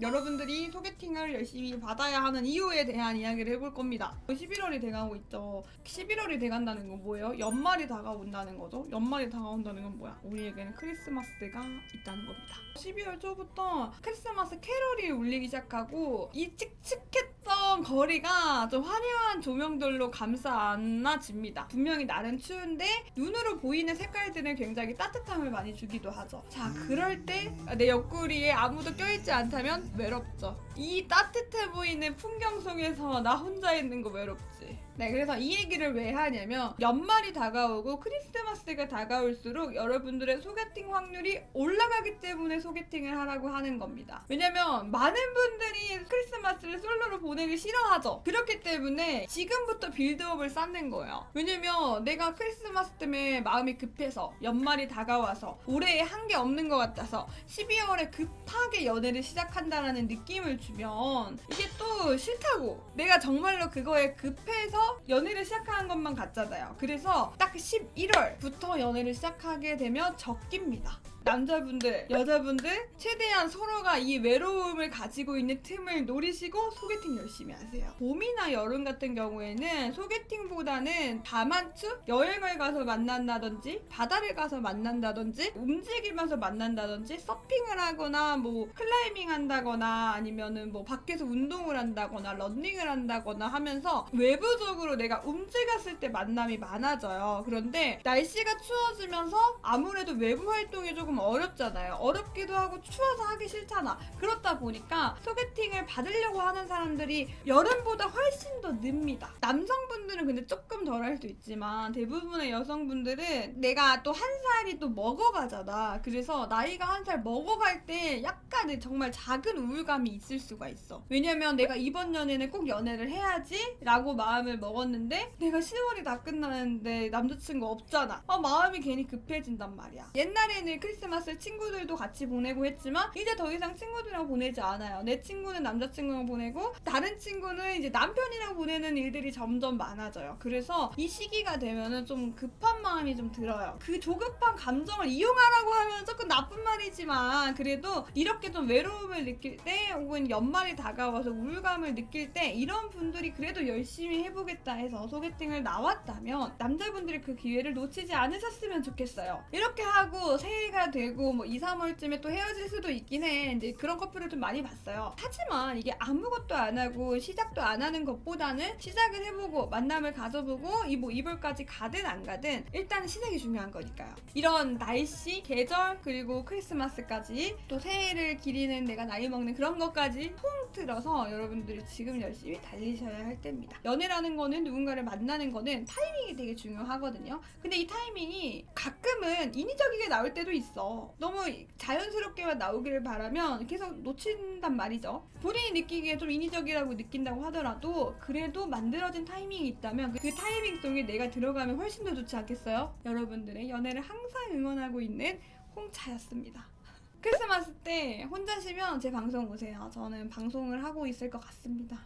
여러분들이 소개팅을 열심히 받아야 하는 이유에 대한 이야기를 해볼 겁니다. 11월이 돼가고 있죠. 11월이 돼간다는 건 뭐예요? 연말이 다가온다는 거죠. 연말이 다가온다는 건 뭐야? 우리에게는 크리스마스가 있다는 겁니다. 12월 초부터 크리스마스 캐럴이 울리기 시작하고 이 칙칙했던 거리가 좀 화려한 조명들로 감싸 안아집니다. 분명히 날은 추운데 눈으로 보이는 색깔들은 굉장히 따뜻함을 많이 주기도 하죠. 자, 그럴 때 내 옆구리에 아무도 껴있지 않다면 외롭죠. 이 따뜻해 보이는 풍경 속에서 나 혼자 있는 거 외롭지. 네, 그래서 이 얘기를 왜 하냐면 연말이 다가오고 크리스마스가 다가올수록 여러분들의 소개팅 확률이 올라가기 때문에 소개팅을 하라고 하는 겁니다. 왜냐면 많은 분들이 크리스마스를 솔로로 보내기 싫어하죠. 그렇기 때문에 지금부터 빌드업을 쌓는 거예요. 왜냐면 내가 크리스마스 때문에 마음이 급해서 연말이 다가와서 올해에 한 게 없는 것 같아서 12월에 급하게 연애를 시작한다라는 느낌을 주면 이게 또 싫다고. 내가 정말로 그거에 급해서 연애를 시작하는 것만 같잖아요. 그래서 딱 11월부터 연애를 시작하게 되면 적깁니다. 남자분들, 여자분들 최대한 서로가 이 외로움을 가지고 있는 틈을 노리시고 소개팅 열심히 하세요. 봄이나 여름 같은 경우에는 소개팅보다는 다만추 여행을 가서 만난다든지 바다를 가서 만난다든지 움직이면서 만난다든지 서핑을 하거나 뭐 클라이밍 한다거나 아니면은 뭐 밖에서 운동을 한다거나 러닝을 한다거나 하면서 외부적으로 내가 움직였을 때 만남이 많아져요. 그런데 날씨가 추워지면서 아무래도 외부 활동이 조금 어렵잖아요. 어렵기도 하고 추워서 하기 싫잖아. 그렇다 보니까 소개팅을 받으려고 하는 사람들이 여름보다 훨씬 더 늡니다. 남성분들은 근데 조금 덜 할 수 있지만 대부분의 여성분들은 내가 또 한 살이 또 먹어가잖아. 그래서 나이가 한 살 먹어갈 때 약간 정말 작은 우울감이 있을 수가 있어. 왜냐면 내가 이번 연애는 꼭 연애를 해야지 라고 마음을 먹었는데 내가 10월이 다 끝나는데 남자친구 없잖아. 마음이 괜히 급해진단 말이야. 옛날에는 크리스마스 친구들도 같이 보내고 했지만 이제 더 이상 친구들이랑 보내지 않아요. 내 친구는 남자친구랑 보내고 다른 친구는 이제 남편이랑 보내는 일들이 점점 많아져요. 그래서 이 시기가 되면은 좀 급한 마음이 좀 들어요. 그 조급한 감정을 이용하라고 하면 조금 나쁜 말이지만 그래도 이렇게 좀 외로움을 느낄 때 혹은 연말이 다가와서 우울감을 느낄 때 이런 분들이 그래도 열심히 해보겠다 해서 소개팅을 나왔다면 남자분들이 그 기회를 놓치지 않으셨으면 좋겠어요. 이렇게 하고 새해가 되고 뭐 2, 3월쯤에 또 헤어질 수도 있긴 해. 이제 그런 커플을 좀 많이 봤어요. 하지만 이게 아무것도 안 하고 시작도 안 하는 것보다는 시작을 해보고 만남을 가져보고 뭐 2월까지 가든 안 가든 일단 시작이 중요한 거니까요. 이런 날씨, 계절 그리고 크리스마스까지 또 새해를 기리는 내가 나이 먹는 그런 것까지 통틀어서 여러분들이 지금 열심히 달리셔야 할 때입니다. 연애라는 거는 누군가를 만나는 거는 타이밍이 되게 중요하거든요. 근데 이 타이밍이 가끔은 인위적이게 나올 때도 있어. 너무 자연스럽게만 나오기를 바라면 계속 놓친단 말이죠. 본인이 느끼기에 좀 인위적이라고 느낀다고 하더라도 그래도 만들어진 타이밍이 있다면 그 타이밍 속에 내가 들어가면 훨씬 더 좋지 않겠어요? 여러분들의 연애를 항상 응원하고 있는 홍차였습니다. 크리스마스 때 혼자시면 제 방송 오세요. 저는 방송을 하고 있을 것 같습니다.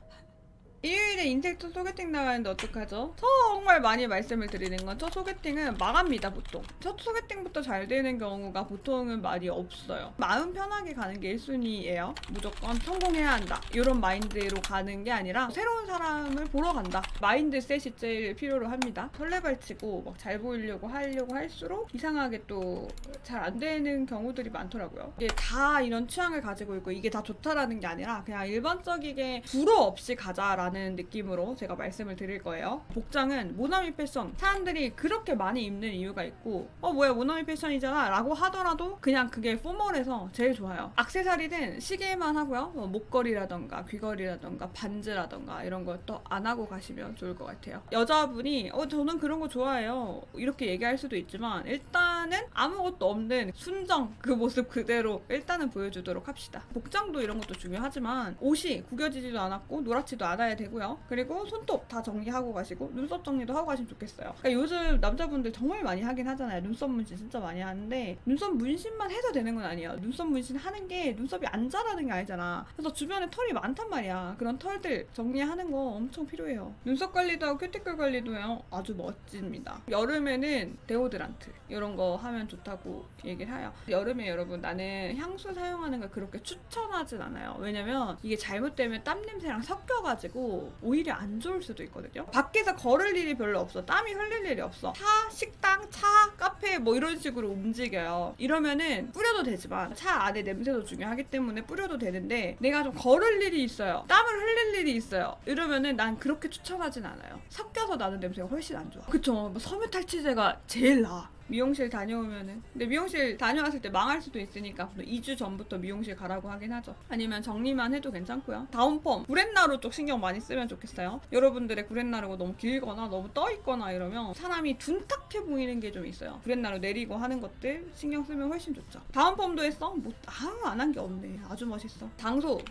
일요일에 인색트 소개팅 나가는데 어떡하죠? 정말 많이 말씀을 드리는 건 첫 소개팅은 망합니다. 보통 첫 소개팅부터 잘 되는 경우가 보통은 많이 없어요. 마음 편하게 가는 게 1순위예요. 무조건 성공해야 한다 이런 마인드로 가는 게 아니라 새로운 사람을 보러 간다 마인드셋이 제일 필요로 합니다. 설레발치고 막 잘 보이려고 하려고 할수록 이상하게 또 잘 안 되는 경우들이 많더라고요. 이게 다 이런 취향을 가지고 있고 이게 다 좋다라는 게 아니라 그냥 일반적이게 불호 없이 가자라는 느낌으로 제가 말씀을 드릴 거예요. 복장은 모나미 패션 사람들이 그렇게 많이 입는 이유가 있고 뭐야 모나미 패션이잖아 라고 하더라도 그냥 그게 포멀해서 제일 좋아요. 액세서리는 시계만 하고요. 목걸이라던가 귀걸이라던가 반지라던가 이런 거 또 안 하고 가시면 좋을 것 같아요. 여자분이 저는 그런 거 좋아해요 이렇게 얘기할 수도 있지만 일단은 아무것도 없는 순정 그 모습 그대로 일단은 보여주도록 합시다. 복장도 이런 것도 중요하지만 옷이 구겨지지도 않았고 노랗지도 않아야 되고요. 그리고 손톱 다 정리하고 가시고 눈썹 정리도 하고 가시면 좋겠어요. 그러니까 요즘 남자분들 정말 많이 하긴 하잖아요. 눈썹 문신 진짜 많이 하는데 눈썹 문신만 해서 되는 건 아니에요. 눈썹 문신 하는 게 눈썹이 안 자라는 게 아니잖아. 그래서 주변에 털이 많단 말이야. 그런 털들 정리하는 거 엄청 필요해요. 눈썹 관리도 하고 큐티클 관리도요. 아주 멋집니다. 여름에는 데오드란트 이런 거 하면 좋다고 얘기를 해요. 여름에 여러분 나는 향수 사용하는 걸 그렇게 추천하진 않아요. 왜냐면 이게 잘못되면 땀 냄새랑 섞여가지고 오히려 안 좋을 수도 있거든요. 밖에서 걸을 일이 별로 없어. 땀이 흘릴 일이 없어. 차, 식당, 차, 카페 뭐 이런 식으로 움직여요. 이러면은 뿌려도 되지만 차 안에 냄새도 중요하기 때문에 뿌려도 되는데 내가 좀 걸을 일이 있어요. 땀을 흘릴 일이 있어요. 이러면은 난 그렇게 추천하진 않아요. 섞여서 나는 냄새가 훨씬 안 좋아. 그쵸? 뭐 섬유탈취제가 제일 나아. 미용실 다녀오면은. 근데 미용실 다녀왔을 때 망할 수도 있으니까 2주 전부터 미용실 가라고 하긴 하죠. 아니면 정리만 해도 괜찮고요. 다운펌 구렛나루 쪽 신경 많이 쓰면 좋겠어요. 여러분들의 구렛나루가 너무 길거나 너무 떠있거나 이러면 사람이 둔탁해 보이는 게 좀 있어요. 구렛나루 내리고 하는 것들 신경 쓰면 훨씬 좋죠. 다운펌도 했어? 뭐 안 한 게 없네. 아주 멋있어. 장소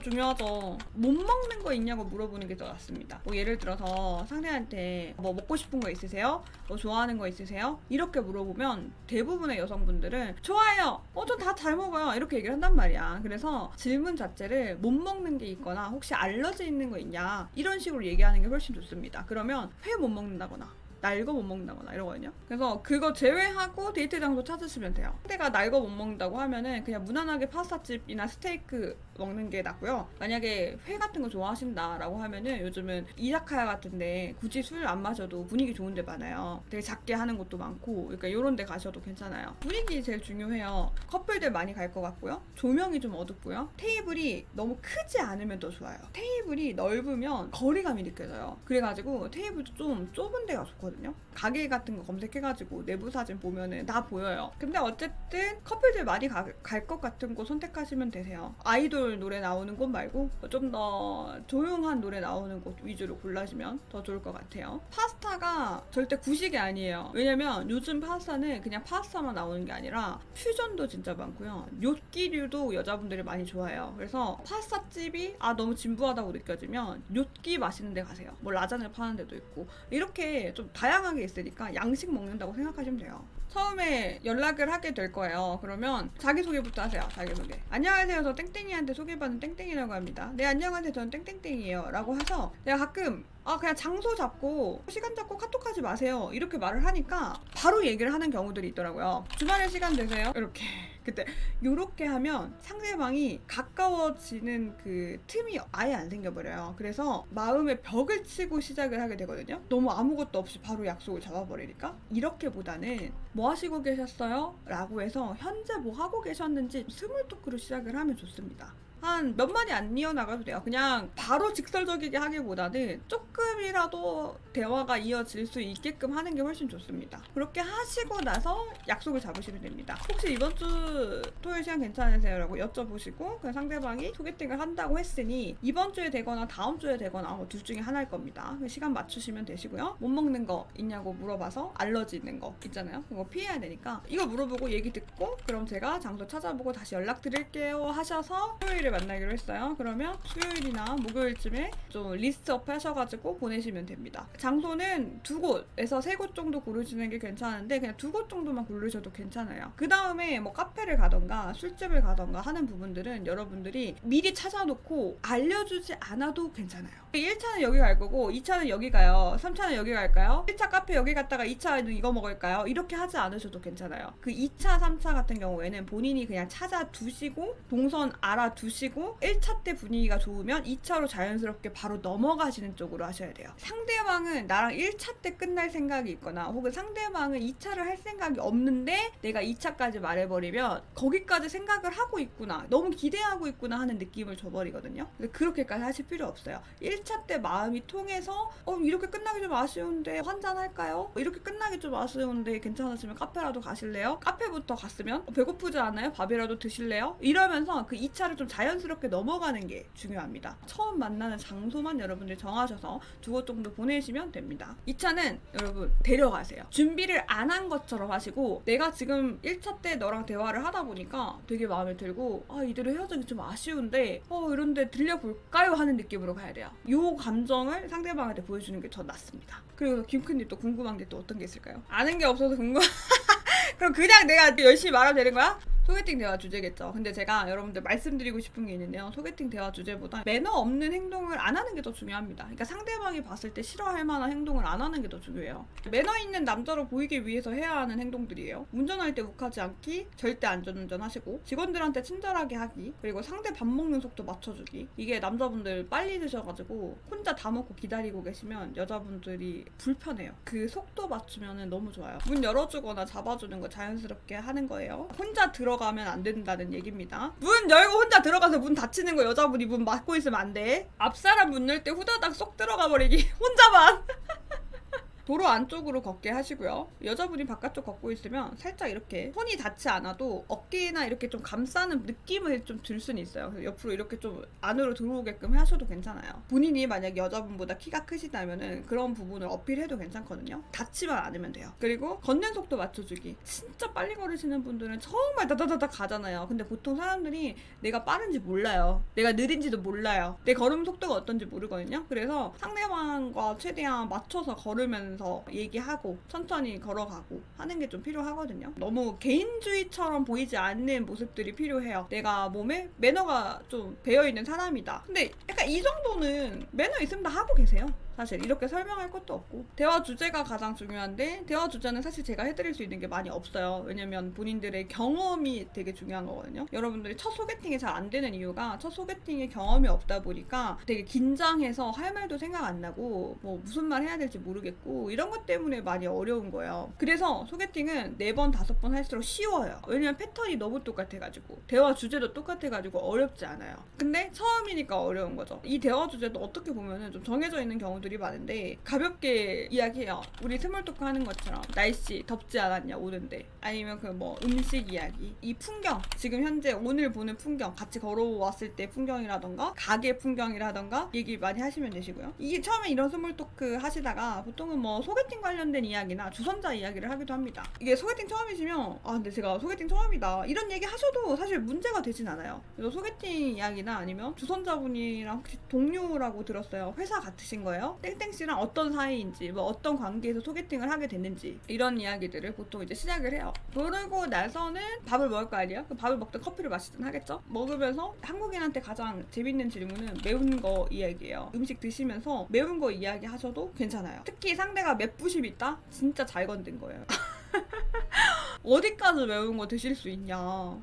중요하죠. 못 먹는 거 있냐고 물어보는 게 더 낫습니다. 뭐 예를 들어서 상대한테 뭐 먹고 싶은 거 있으세요? 뭐 좋아하는 거 있으세요? 이렇게 물어보면 대부분의 여성분들은 좋아요. 전 다 잘 먹어요. 이렇게 얘기를 한단 말이야. 그래서 질문 자체를 못 먹는 게 있거나 혹시 알러지 있는 거 있냐 이런 식으로 얘기하는 게 훨씬 좋습니다. 그러면 회 못 먹는다거나 날 거 못 먹는다거나 이러거든요. 그래서 그거 제외하고 데이트 장소 찾으시면 돼요. 상대가 날 거 못 먹는다고 하면은 그냥 무난하게 파스타집이나 스테이크 먹는 게 낫고요. 만약에 회 같은 거 좋아하신다라고 하면은 요즘은 이자카야 같은데 굳이 술 안 마셔도 분위기 좋은 데 많아요. 되게 작게 하는 곳도 많고 그러니까 이런 데 가셔도 괜찮아요. 분위기 제일 중요해요. 커플들 많이 갈 것 같고요. 조명이 좀 어둡고요. 테이블이 너무 크지 않으면 더 좋아요. 테이블이 넓으면 거리감이 느껴져요. 그래가지고 테이블도 좀 좁은 데가 좋거든요. 가게 같은 거 검색해가지고 내부 사진 보면은 다 보여요. 근데 어쨌든 커플들 많이 갈 것 같은 곳 선택하시면 되세요. 아이돌 노래 나오는 곳 말고 좀 더 조용한 노래 나오는 곳 위주로 골라시면 더 좋을 것 같아요. 파스타가 절대 구식이 아니에요. 왜냐면 요즘 파스타는 그냥 파스타만 나오는 게 아니라 퓨전도 진짜 많고요. 뇨끼류도 여자분들이 많이 좋아해요. 그래서 파스타집이 너무 진부하다고 느껴지면 뇨끼 맛있는 데 가세요. 뭐 라자냐 파는 데도 있고 이렇게 좀 다양하게 있으니까 양식 먹는다고 생각하시면 돼요. 처음에 연락을 하게 될 거예요. 그러면 자기소개부터 하세요. 자기소개. 안녕하세요. 저 땡땡이한테 소개받은 땡땡이라고 합니다. 네, 안녕하세요. 저는 땡땡땡이에요. 라고 해서 내가 가끔 그냥 장소 잡고 시간 잡고 카톡하지 마세요. 이렇게 말을 하니까 바로 얘기를 하는 경우들이 있더라고요. 주말에 시간 되세요? 이렇게. 그때 요렇게 하면 상대방이 가까워지는 그 틈이 아예 안 생겨버려요. 그래서 마음의 벽을 치고 시작을 하게 되거든요. 너무 아무것도 없이 바로 약속을 잡아버리니까 이렇게보다는 뭐 하시고 계셨어요? 라고 해서 현재 뭐 하고 계셨는지 스몰 토크로 시작을 하면 좋습니다. 한 몇 마디 안 이어나가도 돼요. 그냥 바로 직설적이게 하기보다는 조금이라도 대화가 이어질 수 있게끔 하는 게 훨씬 좋습니다. 그렇게 하시고 나서 약속을 잡으시면 됩니다. 혹시 이번 주 토요일 시간 괜찮으세요? 라고 여쭤보시고 그냥 상대방이 소개팅을 한다고 했으니 이번 주에 되거나 다음 주에 되거나 둘 중에 하나일 겁니다. 시간 맞추시면 되시고요. 못 먹는 거 있냐고 물어봐서 알러지 있는 거 있잖아요. 그거 피해야 되니까 이거 물어보고 얘기 듣고 그럼 제가 장소 찾아보고 다시 연락드릴게요 하셔서 토요일에 만나기로 했어요. 그러면 수요일이나 목요일쯤에 좀 리스트업 하셔가지고 보내시면 됩니다. 장소는 2곳에서 3곳 정도 고르시는 게 괜찮은데 그냥 2곳 정도만 고르셔도 괜찮아요. 그 다음에 뭐 카페를 가던가 술집을 가던가 하는 부분들은 여러분들이 미리 찾아놓고 알려주지 않아도 괜찮아요. 1차는 여기 갈 거고 2차는 여기 가요. 3차는 여기 갈까요? 1차 카페 여기 갔다가 2차에는 이거 먹을까요? 이렇게 하지 않으셔도 괜찮아요. 그 2차, 3차 같은 경우에는 본인이 그냥 찾아두시고 동선 알아두시고 1차 때 분위기가 좋으면 2차로 자연스럽게 바로 넘어가시는 쪽으로 하셔야 돼요. 상대방은 나랑 1차 때 끝날 생각이 있거나 혹은 상대방은 2차를 할 생각이 없는데 내가 2차까지 말해버리면 거기까지 생각을 하고 있구나, 너무 기대하고 있구나 하는 느낌을 줘버리거든요. 그래서 그렇게까지 하실 필요 없어요. 1차 때 마음이 통해서 이렇게 끝나기 좀 아쉬운데 한잔 할까요? 이렇게 끝나기 좀 아쉬운데 괜찮으시면 카페라도 가실래요? 카페부터 갔으면 배고프지 않아요? 밥이라도 드실래요? 이러면서 그 2차를 좀 자연 자연스럽게 넘어가는 게 중요합니다. 처음 만나는 장소만 여러분들 정하셔서 2곳 정도 보내시면 됩니다. 2차는 여러분 데려가세요. 준비를 안 한 것처럼 하시고 내가 지금 1차 때 너랑 대화를 하다 보니까 되게 마음에 들고 이대로 헤어지기 좀 아쉬운데 이런데 들려볼까요? 하는 느낌으로 가야 돼요. 요 감정을 상대방한테 보여주는 게 더 낫습니다. 그리고 김큰님 또 궁금한 게 또 어떤 게 있을까요? 아는 게 없어서 그럼 그냥 내가 열심히 말하면 되는 거야? 소개팅 대화 주제겠죠. 근데 제가 여러분들 말씀드리고 싶은 게 있는데요. 소개팅 대화 주제보다 매너 없는 행동을 안 하는 게 더 중요합니다. 그러니까 상대방이 봤을 때 싫어할 만한 행동을 안 하는 게 더 중요해요. 매너 있는 남자로 보이기 위해서 해야 하는 행동들이에요. 운전할 때 욱하지 않기, 절대 안전운전 하시고, 직원들한테 친절하게 하기, 그리고 상대 밥 먹는 속도 맞춰주기. 이게 남자분들 빨리 드셔가지고 혼자 다 먹고 기다리고 계시면 여자분들이 불편해요. 그 속도 맞추면 너무 좋아요. 문 열어주거나 잡아주는 거 자연스럽게 하는 거예요. 혼자 들어가면 안 된다는 얘기입니다. 문 열고 혼자 들어가서 문 닫히는 거 여자분이 문 막고 있으면 안 돼. 앞사람 문 열 때 후다닥 쏙 들어가 버리기. 혼자만. 도로 안쪽으로 걷게 하시고요. 여자분이 바깥쪽 걷고 있으면 살짝 이렇게 손이 닿지 않아도 어깨나 이렇게 좀 감싸는 느낌을 좀 줄 수는 있어요. 그래서 옆으로 이렇게 좀 안으로 들어오게끔 하셔도 괜찮아요. 본인이 만약 여자분보다 키가 크시다면은 그런 부분을 어필해도 괜찮거든요. 닿지만 않으면 돼요. 그리고 걷는 속도 맞춰주기. 진짜 빨리 걸으시는 분들은 정말 다다다다 가잖아요. 근데 보통 사람들이 내가 빠른지 몰라요. 내가 느린지도 몰라요. 내 걸음 속도가 어떤지 모르거든요. 그래서 상대방과 최대한 맞춰서 걸으면 얘기하고 천천히 걸어가고 하는 게 좀 필요하거든요. 너무 개인주의처럼 보이지 않는 모습들이 필요해요. 내가 몸에 매너가 좀 배어있는 사람이다. 근데 약간 이 정도는 매너 있으면 다 하고 계세요. 사실 이렇게 설명할 것도 없고. 대화 주제가 가장 중요한데 대화 주제는 사실 제가 해드릴 수 있는 게 많이 없어요. 왜냐면 본인들의 경험이 되게 중요한 거거든요. 여러분들이 첫 소개팅이 잘 안 되는 이유가 첫 소개팅에 경험이 없다 보니까 되게 긴장해서 할 말도 생각 안 나고 뭐 무슨 말 해야 될지 모르겠고 이런 것 때문에 많이 어려운 거예요. 그래서 소개팅은 4번, 5번 할수록 쉬워요. 왜냐면 패턴이 너무 똑같아가지고 대화 주제도 똑같아가지고 어렵지 않아요. 근데 처음이니까 어려운 거죠. 이 대화 주제도 어떻게 보면은 좀 정해져 있는 경우들이 많은데 가볍게 이야기해요. 우리 스몰 토크 하는 것처럼 날씨 덥지 않았냐 오는데, 아니면 그 뭐 음식 이야기, 이 풍경, 지금 현재 오늘 보는 풍경, 같이 걸어왔을 때 풍경이라던가 가게 풍경이라던가 얘기 많이 하시면 되시고요. 이게 처음에 이런 스몰 토크 하시다가 보통은 뭐 소개팅 관련된 이야기나 주선자 이야기를 하기도 합니다. 이게 소개팅 처음이시면 근데 제가 소개팅 처음이다 이런 얘기 하셔도 사실 문제가 되진 않아요. 그래서 소개팅 이야기나 아니면 주선자분이랑 혹시 동료라고 들었어요. 회사 같으신 거예요? 땡땡씨랑 어떤 사이인지, 뭐 어떤 관계에서 소개팅을 하게 됐는지 이런 이야기들을 보통 이제 시작을 해요. 그러고 나서는 밥을 먹을 거 아니에요? 밥을 먹든 커피를 마시든 하겠죠? 먹으면서 한국인한테 가장 재밌는 질문은 매운 거 이야기예요. 음식 드시면서 매운 거 이야기 하셔도 괜찮아요. 특히 상대가 맵부심 있다? 진짜 잘 건든 거예요. 어디까지 매운 거 드실 수 있냐,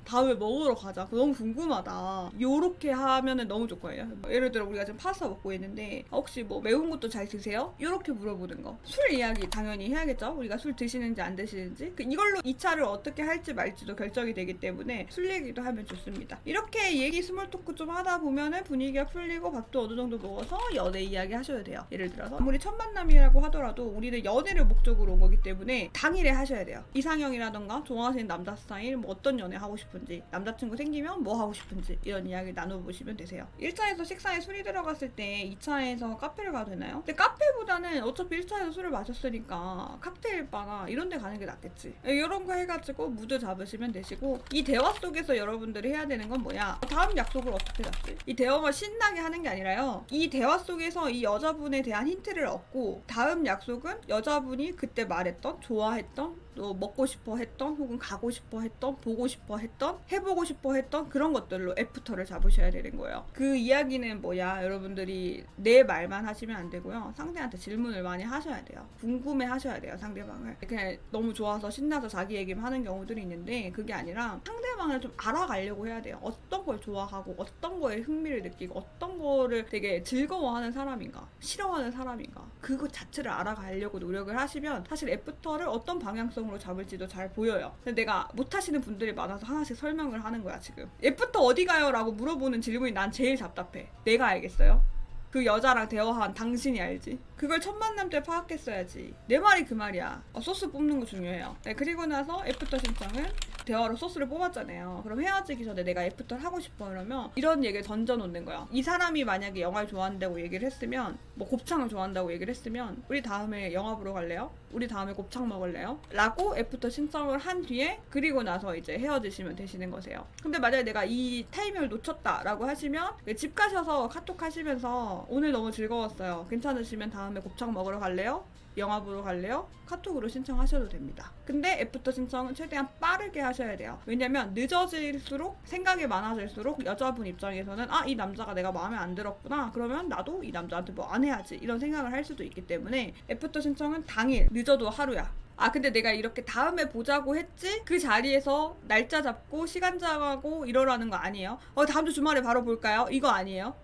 다음에 먹으러 가자, 그거 너무 궁금하다, 요렇게 하면은 너무 좋거든요. 예를 들어 우리가 지금 파스타 먹고 있는데 혹시 뭐 매운 것도 잘 드세요? 요렇게 물어보는 거. 술 이야기 당연히 해야겠죠. 우리가 술 드시는지 안 드시는지 이걸로 2차를 어떻게 할지 말지도 결정이 되기 때문에 술 얘기도 하면 좋습니다. 이렇게 얘기 스몰 토크 좀 하다 보면은 분위기가 풀리고 밥도 어느 정도 먹어서 연애 이야기 하셔야 돼요. 예를 들어서 아무리 첫 만남이라고 하더라도 우리는 연애를 목적으로 온 거기 때문에 당일에 하셔야 돼요. 이상형이라던가 좋아하시는 남자 스타일, 뭐 어떤 연애 하고 싶은지, 남자친구 생기면 뭐 하고 싶은지 이런 이야기 나눠보시면 되세요. 1차에서 식사에 술이 들어갔을 때 2차에서 카페를 가도 되나요? 근데 카페보다는 어차피 1차에서 술을 마셨으니까 칵테일 바나 이런 데 가는 게 낫겠지. 이런 거 해가지고 무드 잡으시면 되시고, 이 대화 속에서 여러분들이 해야 되는 건 뭐야? 다음 약속을 어떻게 잡지? 이 대화만 신나게 하는 게 아니라요, 이 대화 속에서 이 여자분에 대한 힌트를 얻고 다음 약속은 여자분이 그때 말했던, 좋아했던, 또 먹고 싶어 했던, 혹은 가고 싶어 했던, 보고 싶어 했던, 해보고 싶어 했던 그런 것들로 애프터를 잡으셔야 되는 거예요. 그 이야기는 뭐야? 여러분들이 내 말만 하시면 안 되고요. 상대한테 질문을 많이 하셔야 돼요. 궁금해 하셔야 돼요, 상대방을. 그냥 너무 좋아서 신나서 자기 얘기만 하는 경우들이 있는데 그게 아니라 상대방을 좀 알아가려고 해야 돼요. 어떤 걸 좋아하고 어떤 거에 흥미를 느끼고 어떤 거를 되게 즐거워하는 사람인가, 싫어하는 사람인가, 그거 자체를 알아가려고 노력을 하시면 사실 애프터를 어떤 방향성으로 잡을지도 잘 보여요. 근데 내가 못하시는 분들이 많아서 하나씩 설명을 하는 거야 지금. 애프터 어디 가요? 라고 물어보는 질문이 난 제일 답답해. 내가 알겠어요? 그 여자랑 대화한 당신이 알지. 그걸 첫 만남 때 파악했어야지. 내 말이 그 말이야. 소스 뽑는 거 중요해요. 네, 그리고 나서 애프터 신청은 대화로 소스를 뽑았잖아요. 그럼 헤어지기 전에 내가 애프터를 하고 싶어 이러면 이런 얘기를 던져놓는 거야. 이 사람이 만약에 영화를 좋아한다고 얘기를 했으면, 뭐 곱창을 좋아한다고 얘기를 했으면, 우리 다음에 영화 보러 갈래요? 우리 다음에 곱창 먹을래요? 라고 애프터 신청을 한 뒤에 그리고 나서 이제 헤어지시면 되시는 거세요. 근데 만약에 내가 이 타이밍을 놓쳤다 라고 하시면 집 가셔서 카톡 하시면서 오늘 너무 즐거웠어요. 괜찮으시면 다음에 곱창 먹으러 갈래요? 영화 보러 갈래요? 카톡으로 신청하셔도 됩니다. 근데 애프터 신청은 최대한 빠르게 하셔야 돼요. 왜냐면 늦어질수록 생각이 많아질수록 여자분 입장에서는 이 남자가 내가 마음에 안 들었구나. 그러면 나도 이 남자한테 뭐 안 해야지. 이런 생각을 할 수도 있기 때문에 애프터 신청은 당일, 늦어도 하루야. 근데 내가 이렇게 다음에 보자고 했지? 그 자리에서 날짜 잡고 시간 정하고 이러라는 거 아니에요. 다음 주 주말에 바로 볼까요? 이거 아니에요.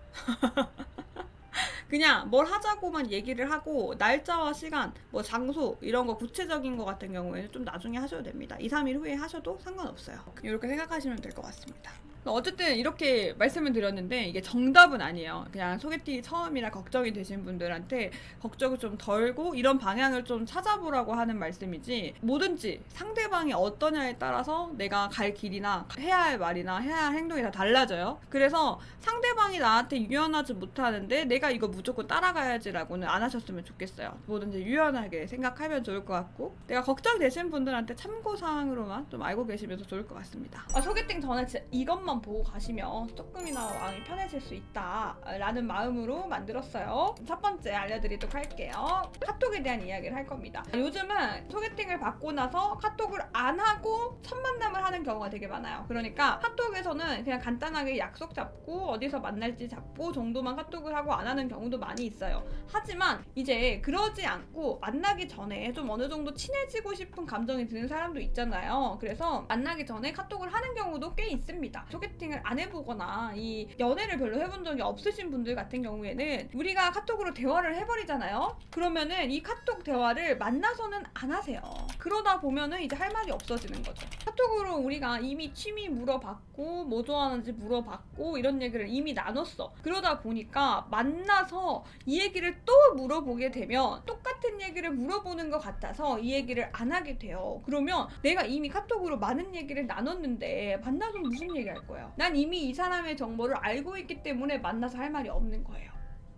그냥 뭘 하자고만 얘기를 하고 날짜와 시간, 뭐 장소 이런 거 구체적인 거 같은 경우에는 좀 나중에 하셔도 됩니다. 2, 3일 후에 하셔도 상관없어요. 이렇게 생각하시면 될 것 같습니다. 어쨌든 이렇게 말씀을 드렸는데 이게 정답은 아니에요. 그냥 소개팅이 처음이라 걱정이 되신 분들한테 걱정을 좀 덜고 이런 방향을 좀 찾아보라고 하는 말씀이지, 뭐든지 상대방이 어떠냐에 따라서 내가 갈 길이나 해야 할 말이나 해야 할 행동이 다 달라져요. 그래서 상대방이 나한테 유연하지 못하는데 내가 이거 무조건 따라가야지라고는 안 하셨으면 좋겠어요. 뭐든지 유연하게 생각하면 좋을 것 같고, 내가 걱정되신 분들한테 참고사항으로만 좀 알고 계시면 좋을 것 같습니다. 소개팅 전에 진짜 이것만 보고 가시면 조금이나 마음이 편해질 수 있다 라는 마음으로 만들었어요. 첫 번째 알려드리도록 할게요. 카톡에 대한 이야기를 할 겁니다. 요즘은 소개팅을 받고 나서 카톡을 안 하고 첫 만남을 하는 경우가 되게 많아요. 그러니까 카톡에서는 그냥 간단하게 약속 잡고 어디서 만날지 잡고 정도만 카톡을 하고 안 하는 경우도 많이 있어요. 하지만 이제 그러지 않고 만나기 전에 좀 어느 정도 친해지고 싶은 감정이 드는 사람도 있잖아요. 그래서 만나기 전에 카톡을 하는 경우도 꽤 있습니다. 소개팅을 안 해보거나 이 연애를 별로 해본 적이 없으신 분들 같은 경우에는 우리가 카톡으로 대화를 해버리잖아요. 그러면은 이 카톡 대화를 만나서는 안 하세요. 그러다 보면은 이제 할 말이 없어지는 거죠. 카톡으로 우리가 이미 취미 물어봤고 뭐 좋아하는지 물어봤고 이런 얘기를 이미 나눴어. 그러다 보니까 만나서 이 얘기를 또 물어보게 되면 똑같은 얘기를 물어보는 것 같아서 이 얘기를 안 하게 돼요. 그러면 내가 이미 카톡으로 많은 얘기를 나눴는데 만나서 무슨 얘기 할 거예요? 난 이미 이 사람의 정보를 알고 있기 때문에 만나서 할 말이 없는 거예요.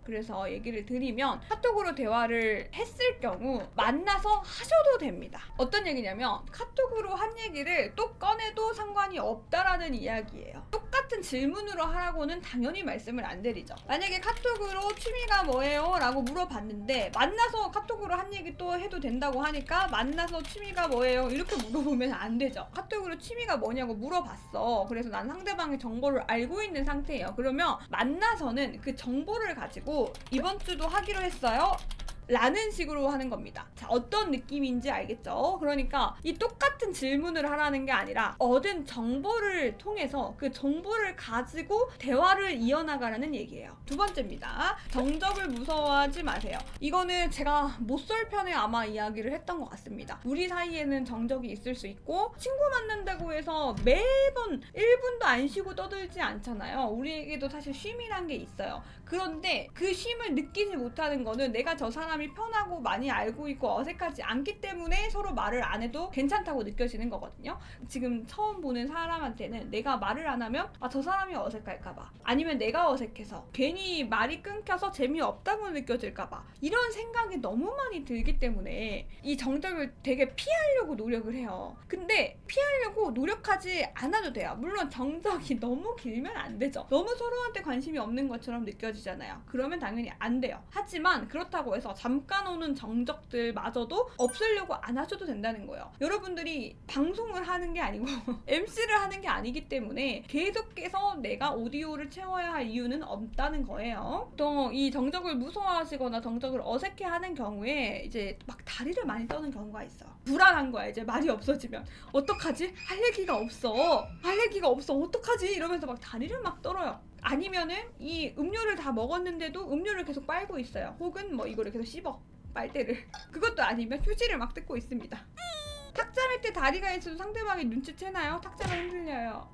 그래서 얘기를 드리면 카톡으로 대화를 했을 경우 만나서 하셔도 됩니다. 어떤 얘기냐면 카톡으로 한 얘기를 또 꺼내도 상관이 없다라는 이야기예요. 똑같은 질문으로 하라고는 당연히 말씀을 안 드리죠. 만약에 카톡으로 취미가 뭐예요? 라고 물어봤는데 만나서 카톡으로 한 얘기 또 해도 된다고 하니까 만나서 취미가 뭐예요? 이렇게 물어보면 안 되죠. 카톡으로 취미가 뭐냐고 물어봤어. 그래서 난 상대방의 정보를 알고 있는 상태예요. 그러면 만나서는 그 정보를 가지고 이번 주도 하기로 했어요 라는 식으로 하는 겁니다. 자, 어떤 느낌인지 알겠죠? 그러니까 이 똑같은 질문을 하라는 게 아니라 얻은 정보를 통해서 그 정보를 가지고 대화를 이어나가라는 얘기예요. 두 번째입니다. 정적을 무서워하지 마세요. 이거는 제가 못쏠 편에 아마 이야기를 했던 것 같습니다. 우리 사이에는 정적이 있을 수 있고 친구 만난다고 해서 매번 1분도 안 쉬고 떠들지 않잖아요. 우리에게도 사실 쉼이란 게 있어요. 그런데 그 쉼을 느끼지 못하는 거는 내가 저 사람이 편하고 많이 알고 있고 어색하지 않기 때문에 서로 말을 안 해도 괜찮다고 느껴지는 거거든요. 지금 처음 보는 사람한테는 내가 말을 안 하면 저 사람이 어색할까봐, 아니면 내가 어색해서 괜히 말이 끊겨서 재미없다고 느껴질까봐 이런 생각이 너무 많이 들기 때문에 이 정적을 되게 피하려고 노력을 해요. 근데 피하려고 노력하지 않아도 돼요. 물론 정적이 너무 길면 안 되죠. 너무 서로한테 관심이 없는 것처럼 느껴지잖아요. 그러면 당연히 안 돼요. 하지만 그렇다고 해서 잠깐 오는 정적들마저도 없애려고 안 하셔도 된다는 거예요. 여러분들이 방송을 하는 게 아니고 MC를 하는 게 아니기 때문에 계속해서 내가 오디오를 채워야 할 이유는 없다는 거예요. 또 이 정적을 무서워하시거나 정적을 어색해하는 경우에 이제 막 다리를 많이 떠는 경우가 있어. 불안한 거야. 이제 말이 없어지면 어떡하지? 할 얘기가 없어. 어떡하지? 이러면서 막 다리를 막 떨어요. 아니면은 이 음료를 다 먹었는데도 음료를 계속 빨고 있어요. 혹은 뭐 이거를 계속 씹어, 빨대를. 그것도 아니면 휴지를 막 뜯고 있습니다. 탁자 밑에 다리가 있어도 상대방이 눈치채나요? 탁자가 흔들려요.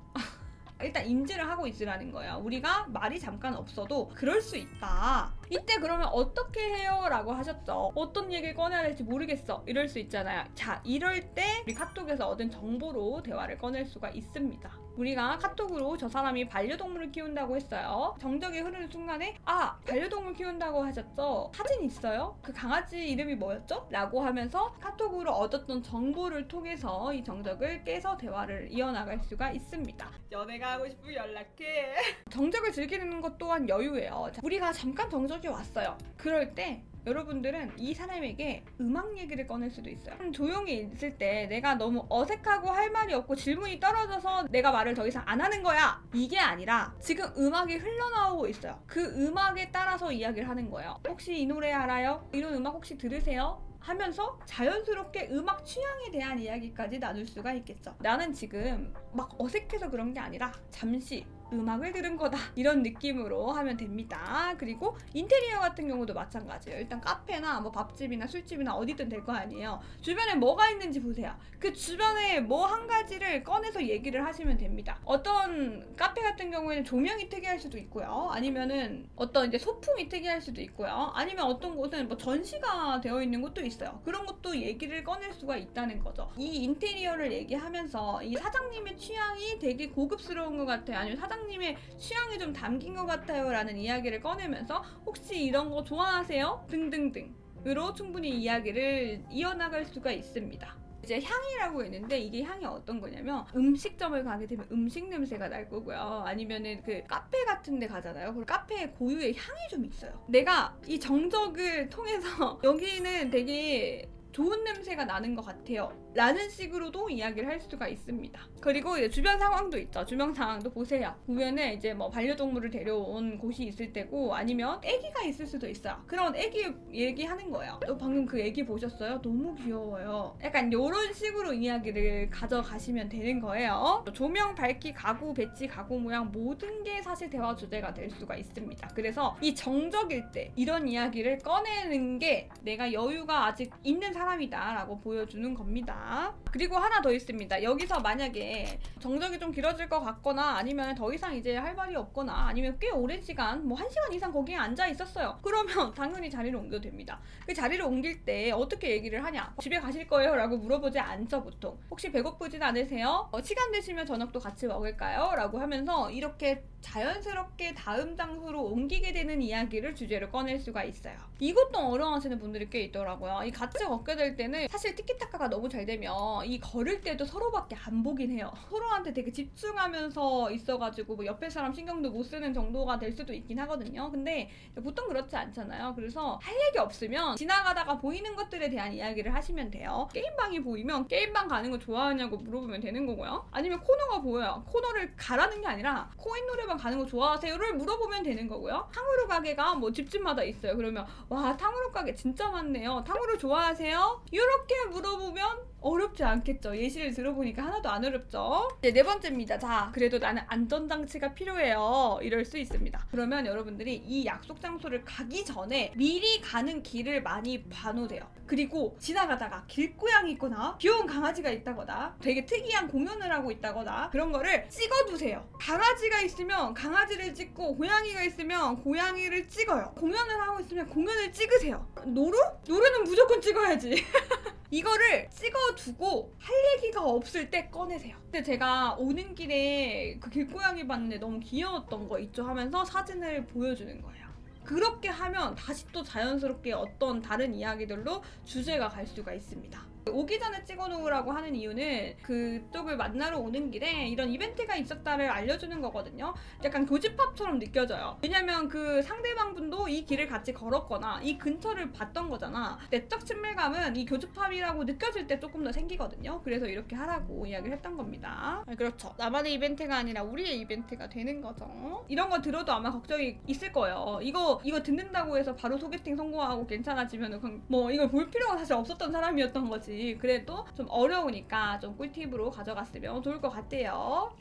일단 인지를 하고 있으라는 거예요. 우리가 말이 잠깐 없어도 그럴 수 있다. 이때 그러면 어떻게 해요? 라고 하셨죠. 어떤 얘기를 꺼내야 될지 모르겠어. 이럴 수 있잖아요. 자, 이럴 때 우리 카톡에서 얻은 정보로 대화를 꺼낼 수가 있습니다. 우리가 카톡으로 저 사람이 반려동물을 키운다고 했어요. 정적이 흐르는 순간에 반려동물 키운다고 하셨죠? 사진 있어요? 그 강아지 이름이 뭐였죠? 라고 하면서 카톡으로 얻었던 정보를 통해서 이 정적을 깨서 대화를 이어나갈 수가 있습니다. 연애가 하고 싶으면 연락해. 정적을 즐기는 것 또한 여유예요. 자, 우리가 잠깐 정적이 왔어요. 그럴 때 여러분들은 이 사람에게 음악 얘기를 꺼낼 수도 있어요. 조용히 있을 때 내가 너무 어색하고 할 말이 없고 질문이 떨어져서 내가 말을 더 이상 안 하는 거야. 이게 아니라 지금 음악이 흘러나오고 있어요. 그 음악에 따라서 이야기를 하는 거예요. 혹시 이 노래 알아요? 이런 음악 혹시 들으세요? 하면서 자연스럽게 음악 취향에 대한 이야기까지 나눌 수가 있겠죠. 나는 지금 막 어색해서 그런 게 아니라 잠시 음악을 들은 거다 이런 느낌으로 하면 됩니다. 그리고 인테리어 같은 경우도 마찬가지예요. 일단 카페나 뭐 밥집이나 술집이나 어디든 될 거 아니에요. 주변에 뭐가 있는지 보세요. 그 주변에 뭐 한 가지를 꺼내서 얘기를 하시면 됩니다. 어떤 카페 같은 경우에는 조명이 특이할 수도 있고요. 아니면은 어떤 이제 소품이 특이할 수도 있고요. 아니면 어떤 곳은 뭐 전시가 되어 있는 곳도 있어요. 그런 것도 얘기를 꺼낼 수가 있다는 거죠. 이 인테리어를 얘기하면서 이 사장님의 취향이 되게 고급스러운 것 같아요. 아니면 사장님의 취향이 좀 담긴 것 같아요 라는 이야기를 꺼내면서 혹시 이런 거 좋아하세요? 등등등으로 충분히 이야기를 이어나갈 수가 있습니다. 이제 향이라고 했는데 이게 향이 어떤 거냐면 음식점을 가게 되면 음식 냄새가 날 거고요. 아니면은 그 카페 같은 데 가잖아요. 그럼 카페에 고유의 향이 좀 있어요. 내가 이 정적을 통해서 여기는 되게 좋은 냄새가 나는 것 같아요 라는 식으로도 이야기를 할 수가 있습니다. 그리고 이제 주변 상황도 있죠. 주변 상황도 보세요. 보면은 이제 뭐 반려동물을 데려온 곳이 있을 때고 아니면 애기가 있을 수도 있어요. 그런 애기 얘기하는 거예요. 방금 그 애기 보셨어요? 너무 귀여워요. 약간 이런 식으로 이야기를 가져가시면 되는 거예요. 조명, 밝기, 가구, 배치, 가구 모양 모든 게 사실 대화 주제가 될 수가 있습니다. 그래서 이 정적일 때 이런 이야기를 꺼내는 게 내가 여유가 아직 있는 사람이다 라고 보여주는 겁니다. 그리고 하나 더 있습니다. 여기서 만약에 정적이 좀 길어질 것 같거나 아니면 더 이상 이제 할 말이 없거나 아니면 꽤 오랜 시간 뭐 1시간 이상 거기에 앉아 있었어요. 그러면 당연히 자리를 옮겨도 됩니다. 그 자리를 옮길 때 어떻게 얘기를 하냐? 집에 가실 거예요? 라고 물어보지 않죠 보통. 혹시 배고프진 않으세요? 시간 되시면 저녁도 같이 먹을까요? 라고 하면서 이렇게 자연스럽게 다음 장소로 옮기게 되는 이야기를 주제로 꺼낼 수가 있어요. 이것도 어려워하시는 분들이 꽤 있더라고요. 이 같이 걷게 될 때는 사실 티키타카가 너무 잘 되면 이 걸을 때도 서로밖에 안 보긴 해요. 서로한테 되게 집중하면서 있어가지고 뭐 옆에 사람 신경도 못 쓰는 정도가 될 수도 있긴 하거든요. 근데 보통 그렇지 않잖아요. 그래서 할 얘기 없으면 지나가다가 보이는 것들에 대한 이야기를 하시면 돼요. 게임방이 보이면 게임방 가는 거 좋아하냐고 물어보면 되는 거고요. 아니면 코너가 보여요. 코너를 가라는 게 아니라 코인 노래방 가는 거 좋아하세요?를 물어보면 되는 거고요. 탕후루 가게가 뭐 집집마다 있어요. 그러면 와 탕후루 가게 진짜 많네요. 탕후루 좋아하세요? 이렇게 물어보면 어렵지 않겠죠. 예시를 들어보니까 하나도 안 어렵죠. 이제 네 번째입니다. 자, 그래도 나는 안전장치가 필요해요. 이럴 수 있습니다. 그러면 여러분들이 이 약속 장소를 가기 전에 미리 가는 길을 많이 봐놓으세요. 그리고 지나가다가 길고양이 있거나 귀여운 강아지가 있다거나 되게 특이한 공연을 하고 있다거나 그런 거를 찍어두세요. 강아지가 있으면 강아지를 찍고 고양이가 있으면 고양이를 찍어요. 공연을 하고 있으면 공연을 찍으세요. 노루는 무조건 찍어야지. 이거를 찍어두고 할 얘기가 없을 때 꺼내세요. 근데 제가 오는 길에 그 길고양이 봤는데 너무 귀여웠던 거 있죠 하면서 사진을 보여주는 거예요. 그렇게 하면 다시 또 자연스럽게 어떤 다른 이야기들로 주제가 갈 수가 있습니다. 오기 전에 찍어놓으라고 하는 이유는 그쪽을 만나러 오는 길에 이런 이벤트가 있었다를 알려주는 거거든요. 약간 교집합처럼 느껴져요. 왜냐면 그 상대방분도 이 길을 같이 걸었거나 이 근처를 봤던 거잖아. 내적 친밀감은 이 교집합이라고 느껴질 때 조금 더 생기거든요. 그래서 이렇게 하라고 이야기를 했던 겁니다. 그렇죠. 나만의 이벤트가 아니라 우리의 이벤트가 되는 거죠. 이런 거 들어도 아마 걱정이 있을 거예요. 이거 듣는다고 해서 바로 소개팅 성공하고 괜찮아지면 뭐 이걸 볼 필요가 사실 없었던 사람이었던 거지. 그래도 좀 어려우니까 좀 꿀팁으로 가져갔으면 좋을 것 같아요.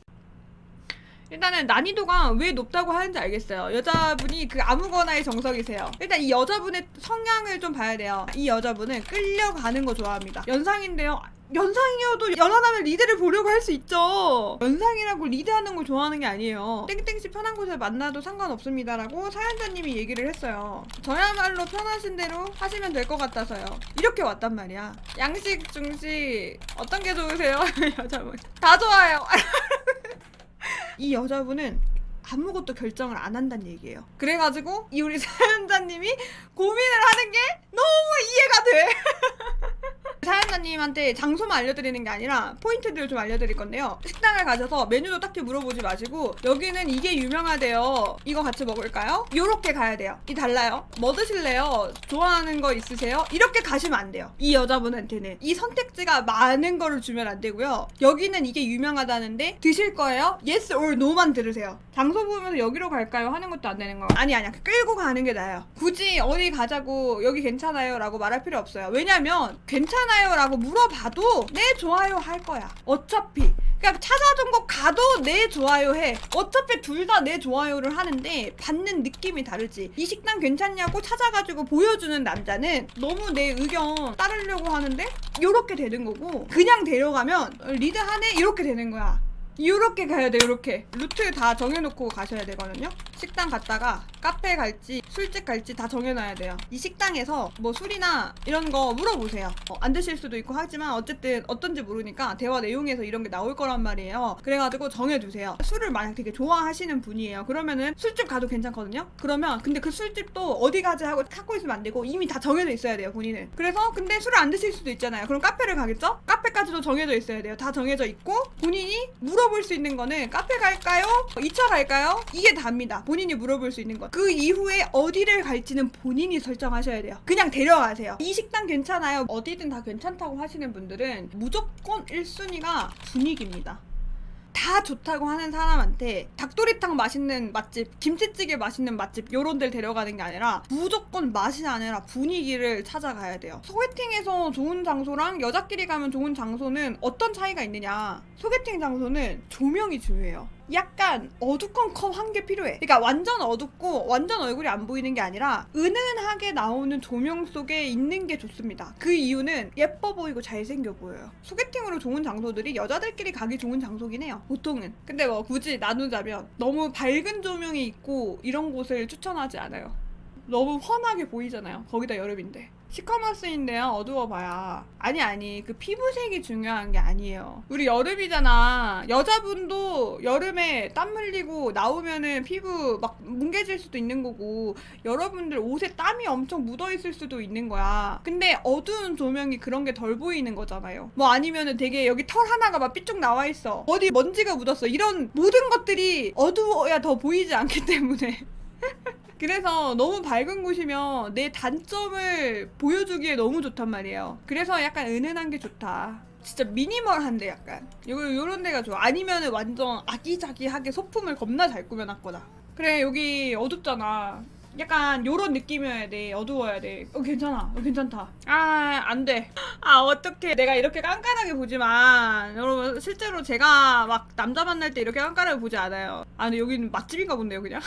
일단은 난이도가 왜 높다고 하는지 알겠어요. 여자분이 그 아무거나의 정석이세요. 일단 이 여자분의 성향을 좀 봐야 돼요. 이 여자분은 끌려가는 거 좋아합니다. 연상인데요. 연상이어도 연하남의 리드를 보려고 할 수 있죠. 연상이라고 리드하는 걸 좋아하는 게 아니에요. 땡땡씨 편한 곳에 만나도 상관없습니다라고 사연자님이 얘기를 했어요. 저야말로 편하신 대로 하시면 될 것 같아서요. 이렇게 왔단 말이야. 양식, 중식 어떤 게 좋으세요? 여자분 다 좋아요. 이 여자분은 아무것도 결정을 안 한다는 얘기예요. 그래가지고 이 우리 사연자님이 고민을 하는 게 너무 이해가 돼. 사연자님한테 장소만 알려드리는 게 아니라 포인트들을 좀 알려드릴 건데요. 식당을 가셔서 메뉴도 딱히 물어보지 마시고 여기는 이게 유명하대요. 이거 같이 먹을까요? 요렇게 가야 돼요. 이 달라요. 뭐 드실래요? 좋아하는 거 있으세요? 이렇게 가시면 안 돼요. 이 여자분한테는 이 선택지가 많은 거를 주면 안 되고요. 여기는 이게 유명하다는데 드실 거예요? Yes or No만 들으세요. 장소 보면서 여기로 갈까요? 하는 것도 안 되는 거예요. 아니야. 끌고 가는 게 나아요. 굳이 어디 가자고 여기 괜찮아요 라고 말할 필요 없어요. 왜냐면 괜찮아요 라고 물어봐도 네 좋아요 할 거야. 어차피 그냥 찾아준 곳 가도 네 좋아요 해. 어차피 둘 다 네 좋아요를 하는데 받는 느낌이 다르지. 이 식당 괜찮냐고 찾아가지고 보여주는 남자는 너무 내 의견 따르려고 하는데 요렇게 되는 거고, 그냥 데려가면 리드하네 이렇게 되는 거야. 요렇게 가야 돼. 요렇게 루트 다 정해놓고 가셔야 되거든요. 식당 갔다가 카페 갈지 술집 갈지 다 정해놔야 돼요. 이 식당에서 뭐 술이나 이런 거 물어보세요. 안 드실 수도 있고 하지만 어쨌든 어떤지 모르니까 대화 내용에서 이런 게 나올 거란 말이에요. 그래가지고 정해두세요. 술을 만약 되게 좋아하시는 분이에요. 그러면은 술집 가도 괜찮거든요. 그러면 근데 그 술집도 어디 가지 하고 찾고 있으면 안 되고 이미 다 정해져 있어야 돼요, 본인은. 그래서 근데 술을 안 드실 수도 있잖아요. 그럼 카페를 가겠죠? 카페까지도 정해져 있어야 돼요. 다 정해져 있고 본인이 물어볼 수 있는 거는 카페 갈까요? 2차 갈까요? 이게 답니다. 본인이 물어볼 수 있는 거. 그 이후에 어디를 갈지는 본인이 설정하셔야 돼요. 그냥 데려가세요. 이 식당 괜찮아요. 어디든 다 괜찮다고 하시는 분들은 무조건 1순위가 분위기입니다. 다 좋다고 하는 사람한테 닭도리탕 맛있는 맛집, 김치찌개 맛있는 맛집 요런 데를 데려가는 게 아니라 무조건 맛이 아니라 분위기를 찾아가야 돼요. 소개팅에서 좋은 장소랑 여자끼리 가면 좋은 장소는 어떤 차이가 있느냐. 소개팅 장소는 조명이 중요해요. 약간 어두컴컴한 게 필요해. 그러니까 완전 어둡고 완전 얼굴이 안 보이는 게 아니라 은은하게 나오는 조명 속에 있는 게 좋습니다. 그 이유는 예뻐 보이고 잘생겨 보여요. 소개팅으로 좋은 장소들이 여자들끼리 가기 좋은 장소긴 해요, 보통은. 근데 뭐 굳이 나누자면 너무 밝은 조명이 있고 이런 곳을 추천하지 않아요. 너무 환하게 보이잖아요. 거기다 여름인데. 시커먼스인데요. 어두워봐야. 아니 그 피부색이 중요한 게 아니에요. 우리 여름이잖아. 여자분도 여름에 땀 흘리고 나오면은 피부 막 뭉개질 수도 있는 거고, 여러분들 옷에 땀이 엄청 묻어있을 수도 있는 거야. 근데 어두운 조명이 그런 게 덜 보이는 거잖아요. 뭐 아니면은 되게 여기 털 하나가 막 삐쭉 나와 있어. 어디 먼지가 묻었어. 이런 모든 것들이 어두워야 더 보이지 않기 때문에. 그래서 너무 밝은 곳이면 내 단점을 보여주기에 너무 좋단 말이에요. 그래서 약간 은은한 게 좋다. 진짜 미니멀한데 약간 요런 데가 좋아. 아니면은 완전 아기자기하게 소품을 겁나 잘 꾸며놨거나. 그래 여기 어둡잖아. 약간 요런 느낌이어야 돼. 어두워야 돼. 괜찮아. 괜찮다. 안 돼. 어떡해. 내가 이렇게 깐깐하게 보지만 여러분 실제로 제가 막 남자 만날 때 이렇게 깐깐하게 보지 않아요. 근데 여기는 맛집인가 본데요 그냥.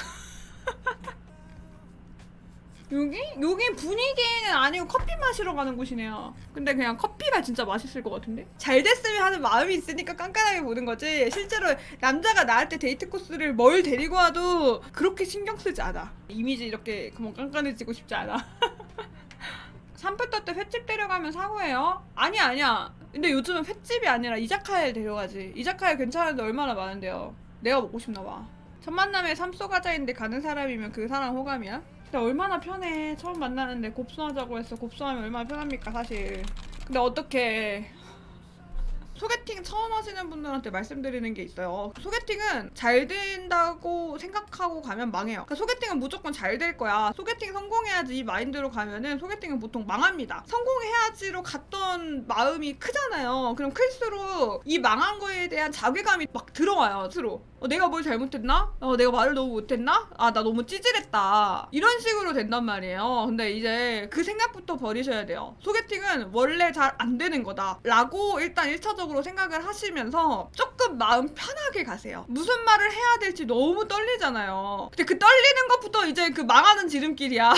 여기 분위기는 아니고 커피 마시러 가는 곳이네요. 근데 그냥 커피가 진짜 맛있을 것 같은데? 잘 됐으면 하는 마음이 있으니까 깐깐하게 보는 거지, 실제로 남자가 나한테 데이트 코스를 뭘 데리고 와도 그렇게 신경 쓰지 않아. 이미지 이렇게 그만 깐깐해지고 싶지 않아. 산불 때 횟집 데려가면 사고예요? 아니야. 근데 요즘은 횟집이 아니라 이자카야에 데려가지. 이자카야 괜찮은데 얼마나 많은데요. 내가 먹고 싶나 봐. 첫 만남에 삼소가자인데 가는 사람이면 그 사람 호감이야? 근데 얼마나 편해. 처음 만나는데 곱소하자고 했어. 곱소하면 얼마나 편합니까 사실. 근데 어떡해. 소개팅 처음 하시는 분들한테 말씀드리는 게 있어요. 소개팅은 잘 된다고 생각하고 가면 망해요. 그러니까 소개팅은 무조건 잘 될 거야. 소개팅 성공해야지 이 마인드로 가면은 소개팅은 보통 망합니다. 성공해야지로 갔던 마음이 크잖아요. 그럼 클수록 이 망한 거에 대한 자괴감이 막 들어와요, 스스로. 내가 뭘 잘못했나? 내가 말을 너무 못했나? 나 너무 찌질했다. 이런 식으로 된단 말이에요. 근데 이제 그 생각부터 버리셔야 돼요. 소개팅은 원래 잘 안 되는 거다 라고 일단 1차적으로 생각을 하시면서 조금 마음 편하게 가세요. 무슨 말을 해야 될지 너무 떨리잖아요. 근데 그 떨리는 것부터 이제 그 망하는 지름길이야.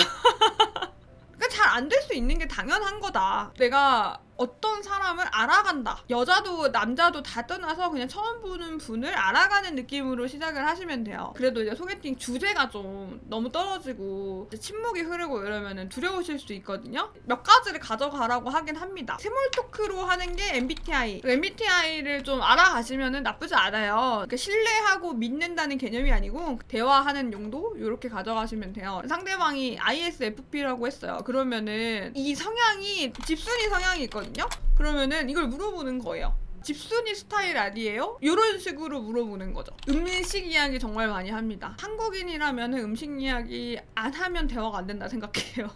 그러니까 잘 안 될 수 있는 게 당연한 거다. 내가 어떤 사람을 알아간다. 여자도 남자도 다 떠나서 그냥 처음 보는 분을 알아가는 느낌으로 시작을 하시면 돼요. 그래도 이제 소개팅 주제가 좀 너무 떨어지고 침묵이 흐르고 이러면 두려우실 수 있거든요. 몇 가지를 가져가라고 하긴 합니다. 스몰 토크로 하는 게 MBTI. MBTI를 좀 알아가시면 나쁘지 않아요. 그러니까 신뢰하고 믿는다는 개념이 아니고 대화하는 용도 이렇게 가져가시면 돼요. 상대방이 ISFP라고 했어요. 그러면은 이 성향이 집순이 성향이 있거든요. 그러면은 이걸 물어보는 거예요. 집순이 스타일 아니에요? 이런 식으로 물어보는 거죠. 음식 이야기 정말 많이 합니다. 한국인이라면 음식 이야기 안 하면 대화가 안 된다 생각해요.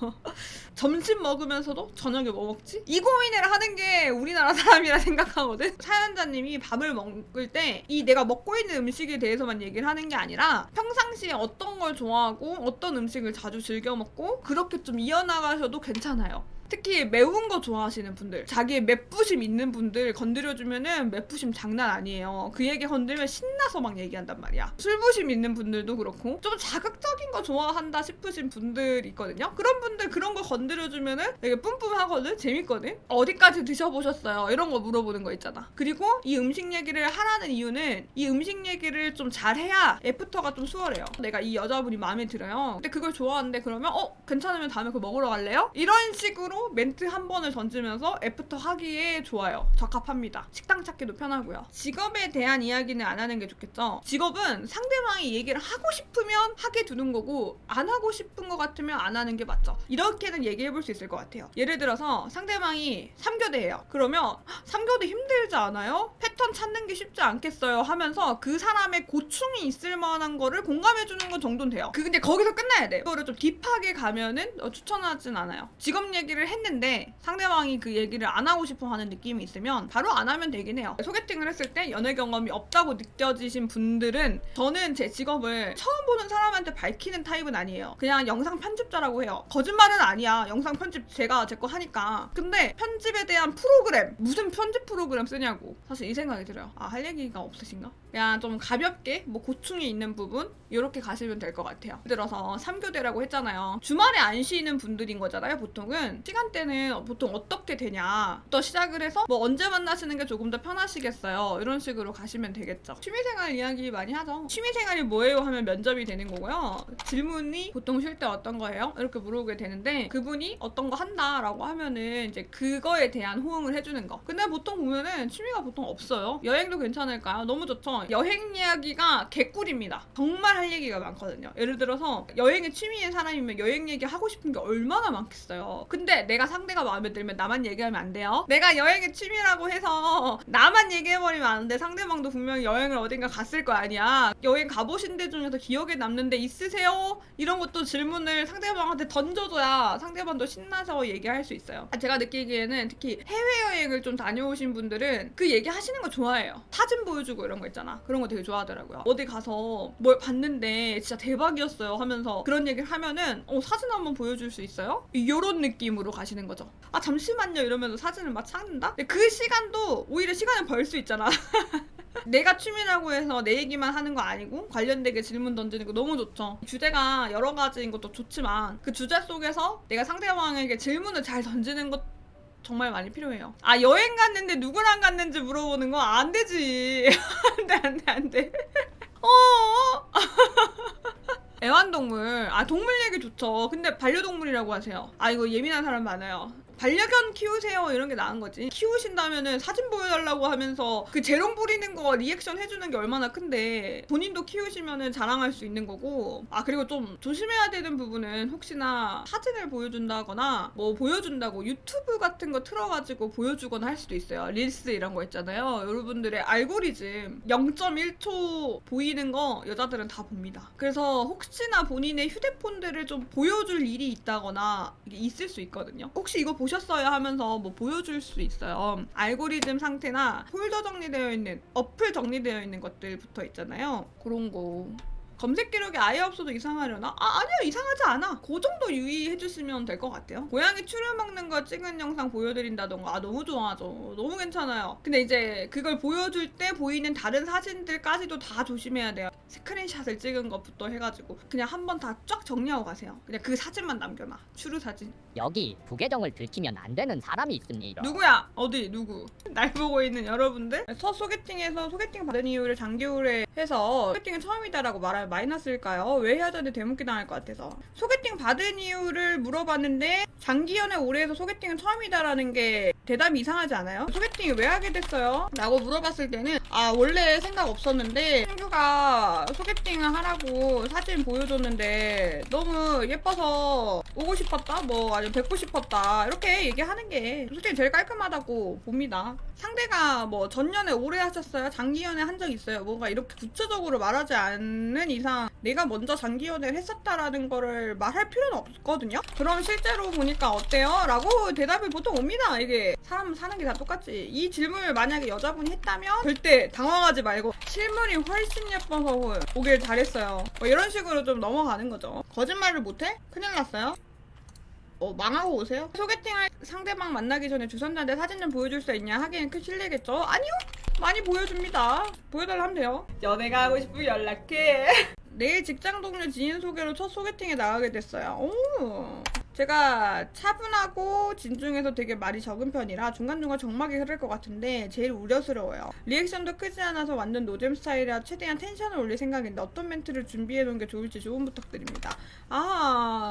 점심 먹으면서도 저녁에 뭐 먹지? 이 고민을 하는 게 우리나라 사람이라 생각하거든. 사연자님이 밥을 먹을 때 이 내가 먹고 있는 음식에 대해서만 얘기를 하는 게 아니라 평상시에 어떤 걸 좋아하고 어떤 음식을 자주 즐겨 먹고 그렇게 좀 이어나가셔도 괜찮아요. 특히 매운 거 좋아하시는 분들, 자기의 맵부심 있는 분들 건드려주면은 맵부심 장난 아니에요. 그 얘기 건들면 신나서 막 얘기한단 말이야. 술부심 있는 분들도 그렇고 좀 자극적인 거 좋아한다 싶으신 분들 있거든요. 그런 분들 그런 거 건드려주면은 되게 뿜뿜하거든? 재밌거든? 어디까지 드셔보셨어요? 이런 거 물어보는 거 있잖아. 그리고 이 음식 얘기를 하라는 이유는 이 음식 얘기를 좀 잘해야 애프터가 좀 수월해요. 내가 이 여자분이 마음에 들어요. 근데 그걸 좋아하는데 그러면 괜찮으면 다음에 그거 먹으러 갈래요? 이런 식으로 멘트 한 번을 던지면서 애프터 하기에 좋아요. 적합합니다. 식당 찾기도 편하고요. 직업에 대한 이야기는 안 하는 게 좋겠죠. 직업은 상대방이 얘기를 하고 싶으면 하게 두는 거고 안 하고 싶은 것 같으면 안 하는 게 맞죠. 이렇게는 얘기해 볼 수 있을 것 같아요. 예를 들어서 상대방이 3교대예요. 그러면 3교대 힘들지 않아요? 패턴 찾는 게 쉽지 않겠어요? 하면서 그 사람의 고충이 있을 만한 거를 공감해 주는 건 정도는 돼요. 근데 거기서 끝나야 돼. 그거를 좀 딥하게 가면은 추천하진 않아요. 직업 얘기를 했는데 상대방이 그 얘기를 안 하고 싶어 하는 느낌이 있으면 바로 안 하면 되긴 해요. 소개팅을 했을 때 연애 경험이 없다고 느껴지신 분들은 저는 제 직업을 처음 보는 사람한테 밝히는 타입은 아니에요. 그냥 영상 편집자라고 해요. 거짓말은 아니야. 영상 편집 제가 제 거 하니까. 근데 편집에 대한 프로그램, 무슨 편집 프로그램 쓰냐고 사실 이 생각이 들어요. 할 얘기가 없으신가? 그냥 좀 가볍게 뭐 고충이 있는 부분 이렇게 가시면 될 것 같아요. 예를 들어서 3교대라고 했잖아요. 주말에 안 쉬는 분들인 거잖아요. 보통은 시간대는 보통 어떻게 되냐 부터 시작을 해서 뭐 언제 만나시는 게 조금 더 편하시겠어요. 이런 식으로 가시면 되겠죠. 취미생활 이야기 많이 하죠. 취미생활이 뭐예요? 하면 면접이 되는 거고요. 질문이 보통 쉴 때 어떤 거예요? 이렇게 물어보게 되는데 그분이 어떤 거 한다라고 하면은 이제 그거에 대한 호응을 해주는 거. 근데 보통 보면은 취미가 보통 없어요. 여행도 괜찮을까요? 너무 좋죠. 여행 이야기가 개꿀입니다. 정말 할 얘기가 많거든요. 예를 들어서 여행이 취미인 사람이면 여행 얘기 하고 싶은 게 얼마나 많겠어요. 근데 내가 상대가 마음에 들면 나만 얘기하면 안 돼요. 내가 여행이 취미라고 해서 나만 얘기해버리면 안 돼. 상대방도 분명히 여행을 어딘가 갔을 거 아니야. 여행 가보신 데 중에서 기억에 남는 데 있으세요? 이런 것도 질문을 상대방한테 던져줘야 상대방도 신나서 얘기할 수 있어요. 제가 느끼기에는 특히 해외여행을 좀 다녀오신 분들은 그 얘기 하시는 거 좋아해요. 사진 보여주고 이런 거 있잖아. 그런 거 되게 좋아하더라고요. 어디 가서 뭘 봤는데 진짜 대박이었어요 하면서 그런 얘기를 하면은 사진 한번 보여줄 수 있어요? 이런 느낌으로 가시는 거죠. 잠시만요 이러면서 사진을 막 찾는다? 근데 그 시간도 오히려 시간을 벌 수 있잖아. 내가 취미라고 해서 내 얘기만 하는 거 아니고 관련되게 질문 던지는 거 너무 좋죠. 주제가 여러 가지인 것도 좋지만 그 주제 속에서 내가 상대방에게 질문을 잘 던지는 것 정말 많이 필요해요. 여행 갔는데 누구랑 갔는지 물어보는 거 안 되지. 안 돼. 애완동물. 동물 얘기 좋죠. 근데 반려동물이라고 하세요. 이거 예민한 사람 많아요. 반려견 키우세요 이런 게 나은 거지. 키우신다면은 사진 보여달라고 하면서 그 재롱 부리는 거 리액션 해주는 게 얼마나 큰데 본인도 키우시면은 자랑할 수 있는 거고. 그리고 좀 조심해야 되는 부분은 혹시나 사진을 보여준다거나 뭐 보여준다고 유튜브 같은 거 틀어가지고 보여주거나 할 수도 있어요. 릴스 이런 거 있잖아요. 여러분들의 알고리즘 0.1초 보이는 거 여자들은 다 봅니다. 그래서 혹시나 본인의 휴대폰들을 좀 보여줄 일이 있다거나 이게 있을 수 있거든요. 혹시 이거 보셨어요 하면서 뭐 보여줄 수 있어요. 알고리즘 상태나 폴더 정리되어 있는 어플 정리되어 있는 것들부터 있잖아요. 그런 거 검색 기록이 아예 없어도 이상하려나? 아니요 이상하지 않아. 그 정도 유의해주시면 될 것 같아요. 고양이 추루 먹는 거 찍은 영상 보여드린다던가 너무 좋아하죠. 너무 괜찮아요. 근데 이제 그걸 보여줄 때 보이는 다른 사진들까지도 다 조심해야 돼요. 스크린샷을 찍은 것부터 해가지고 그냥 한번 다 쫙 정리하고 가세요. 그냥 그 사진만 남겨놔. 추루 사진. 여기 부계정을 들키면 안 되는 사람이 있습니다. 누구야? 어디 누구? 날 보고 있는 여러분들? 첫 소개팅에서 소개팅 받은 이유를 장기후에 해서 소개팅은 처음이다라고 말하면 마이너스일까요? 왜 헤어졌는데 대문기 당할 것 같아서. 소개팅 받은 이유를 물어봤는데 장기연애 오래 해서 소개팅은 처음이다라는 게 대답이 이상하지 않아요? 소개팅을 왜 하게 됐어요? 라고 물어봤을 때는 원래 생각 없었는데 친구가 소개팅을 하라고 사진 보여줬는데 너무 예뻐서 오고 싶었다? 뭐 아니면 뵙고 싶었다 이렇게 얘기하는 게 솔직히 제일 깔끔하다고 봅니다. 상대가 뭐 전연애 오래 하셨어요? 장기연애 한 적 있어요? 뭔가 이렇게 구체적으로 말하지 않는 이상 내가 먼저 장기연애를 했었다라는 거를 말할 필요는 없거든요? 그럼 실제로 보니까 어때요? 라고 대답이 보통 옵니다. 이게 사람 사는 게 다 똑같지. 이 질문을 만약에 여자분이 했다면 절대 당황하지 말고 실물이 훨씬 예뻐서 오길 잘했어요. 뭐 이런 식으로 좀 넘어가는 거죠. 거짓말을 못해? 큰일 났어요. 망하고 오세요? 소개팅할 상대방 만나기 전에 주선자한테 사진 좀 보여줄 수 있냐 하기엔 큰 실례겠죠? 아니요! 많이 보여줍니다. 보여달라 하면 돼요. 연애가 하고 싶으면 연락해. 내일 직장 동료 지인 소개로 첫 소개팅에 나가게 됐어요. 오. 제가 차분하고 진중해서 되게 말이 적은 편이라 중간중간 정막이 흐를 것 같은데 제일 우려스러워요. 리액션도 크지 않아서 완전 노잼 스타일이라 최대한 텐션을 올릴 생각인데 어떤 멘트를 준비해놓은 게 좋을지 조언 부탁드립니다.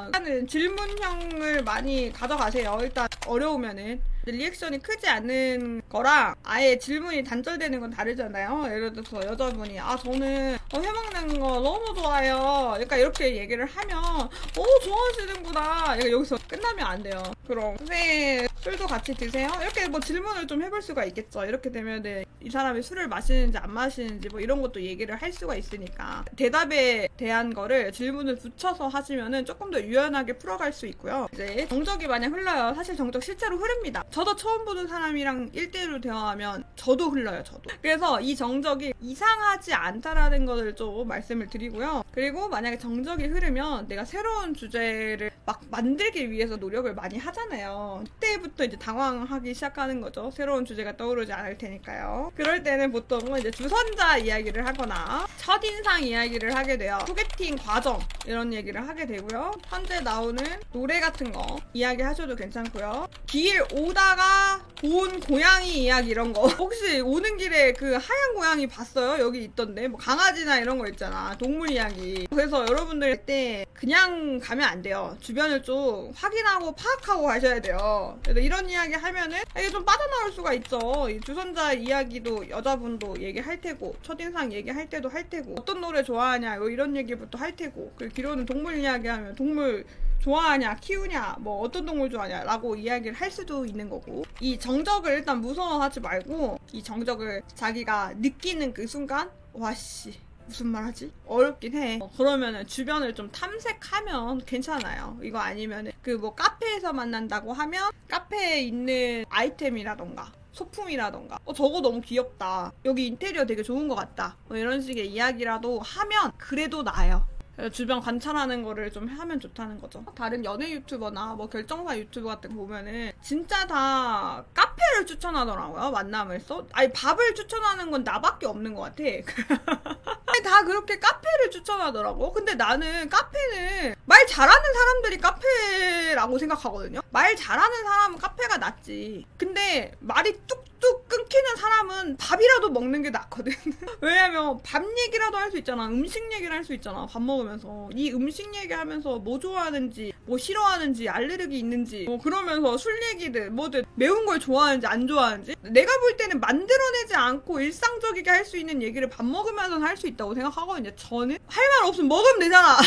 일단은 질문형을 많이 가져가세요. 일단 어려우면은. 리액션이 크지 않은 거랑 아예 질문이 단절되는 건 다르잖아요. 예를 들어서 여자분이 저는 회 먹는 거 너무 좋아해요. 그러니까 이렇게 얘기를 하면 좋아하시는구나. 그러니까 여기서 끝나면 안 돼요. 그럼 선생님 술도 같이 드세요? 이렇게 뭐 질문을 좀 해볼 수가 있겠죠. 이렇게 되면은 이 사람이 술을 마시는지 안 마시는지 뭐 이런 것도 얘기를 할 수가 있으니까 대답에 대한 거를 질문을 붙여서 하시면은 조금 더 유연하게 풀어갈 수 있고요. 이제 정적이 만약 흘러요. 사실 정적 실제로 흐릅니다. 저도 처음 보는 사람이랑 1대1로 대화하면 저도 흘러요. 저도. 그래서 이 정적이 이상하지 않다라는 것을 좀 말씀을 드리고요. 그리고 만약에 정적이 흐르면 내가 새로운 주제를 막 만들기 위해서 노력을 많이 하잖아요. 그때부터 이제 당황하기 시작하는 거죠. 새로운 주제가 떠오르지 않을 테니까요. 그럴 때는 보통은 이제 주선자 이야기를 하거나 첫인상 이야기를 하게 돼요. 소개팅 과정 이런 얘기를 하게 되고요. 현재 나오는 노래 같은 거 이야기 하셔도 괜찮고요. 길 오다가 본 고양이 이야기 이런 거 혹시 오는 길에 그 하얀 고양이 봤어요? 여기 있던데 뭐 강아지나 이런 거 있잖아. 동물 이야기. 그래서 여러분들 때 그냥 가면 안 돼요. 주변을 좀 확인하고 파악하고 가셔야 돼요. 그래서 이런 이야기 하면은 이게 좀 빠져나올 수가 있죠. 이 주선자 이야기도 여자분도 얘기할 테고 첫인상 얘기할 때도 할 테고 어떤 노래 좋아하냐 이런 얘기부터 할 테고 그리고 기로는 동물 이야기 하면 동물 좋아하냐 키우냐 뭐 어떤 동물 좋아하냐 라고 이야기를 할 수도 있는 거고 이 정적을 일단 무서워하지 말고 이 정적을 자기가 느끼는 그 순간 와씨 무슨 말 하지? 어렵긴 해. 그러면은 주변을 좀 탐색하면 괜찮아요. 이거 아니면은 그 뭐 카페에서 만난다고 하면 카페에 있는 아이템이라던가 소품이라던가 저거 너무 귀엽다. 여기 인테리어 되게 좋은 것 같다. 뭐 이런 식의 이야기라도 하면 그래도 나아요. 주변 관찰하는 거를 좀 하면 좋다는 거죠. 다른 연애 유튜버나 뭐 결정사 유튜버 같은 거 보면은 진짜 다 카페를 추천하더라고요. 만남에서. 아니 밥을 추천하는 건 나밖에 없는 것 같아. 아니, 다 그렇게 카페를 추천하더라고. 근데 나는 카페는 말 잘하는 사람들이 카페라고 생각하거든요. 말 잘하는 사람은 카페가 낫지. 근데 말이 뚝뚝 끊기는 사람은 밥이라도 먹는 게 낫거든. 왜냐면 밥 얘기라도 할 수 있잖아. 음식 얘기를 할 수 있잖아. 밥 먹으면서. 이 음식 얘기하면서 뭐 좋아하는지 뭐 싫어하는지 알레르기 있는지 뭐 그러면서 술 얘기든 뭐든 매운 걸 좋아하는지 안 좋아하는지 내가 볼 때는 만들어내지 않고 일상적이게 할 수 있는 얘기를 밥 먹으면서 할 수 있다고 생각하거든요. 저는 할 말 없으면 먹으면 되잖아.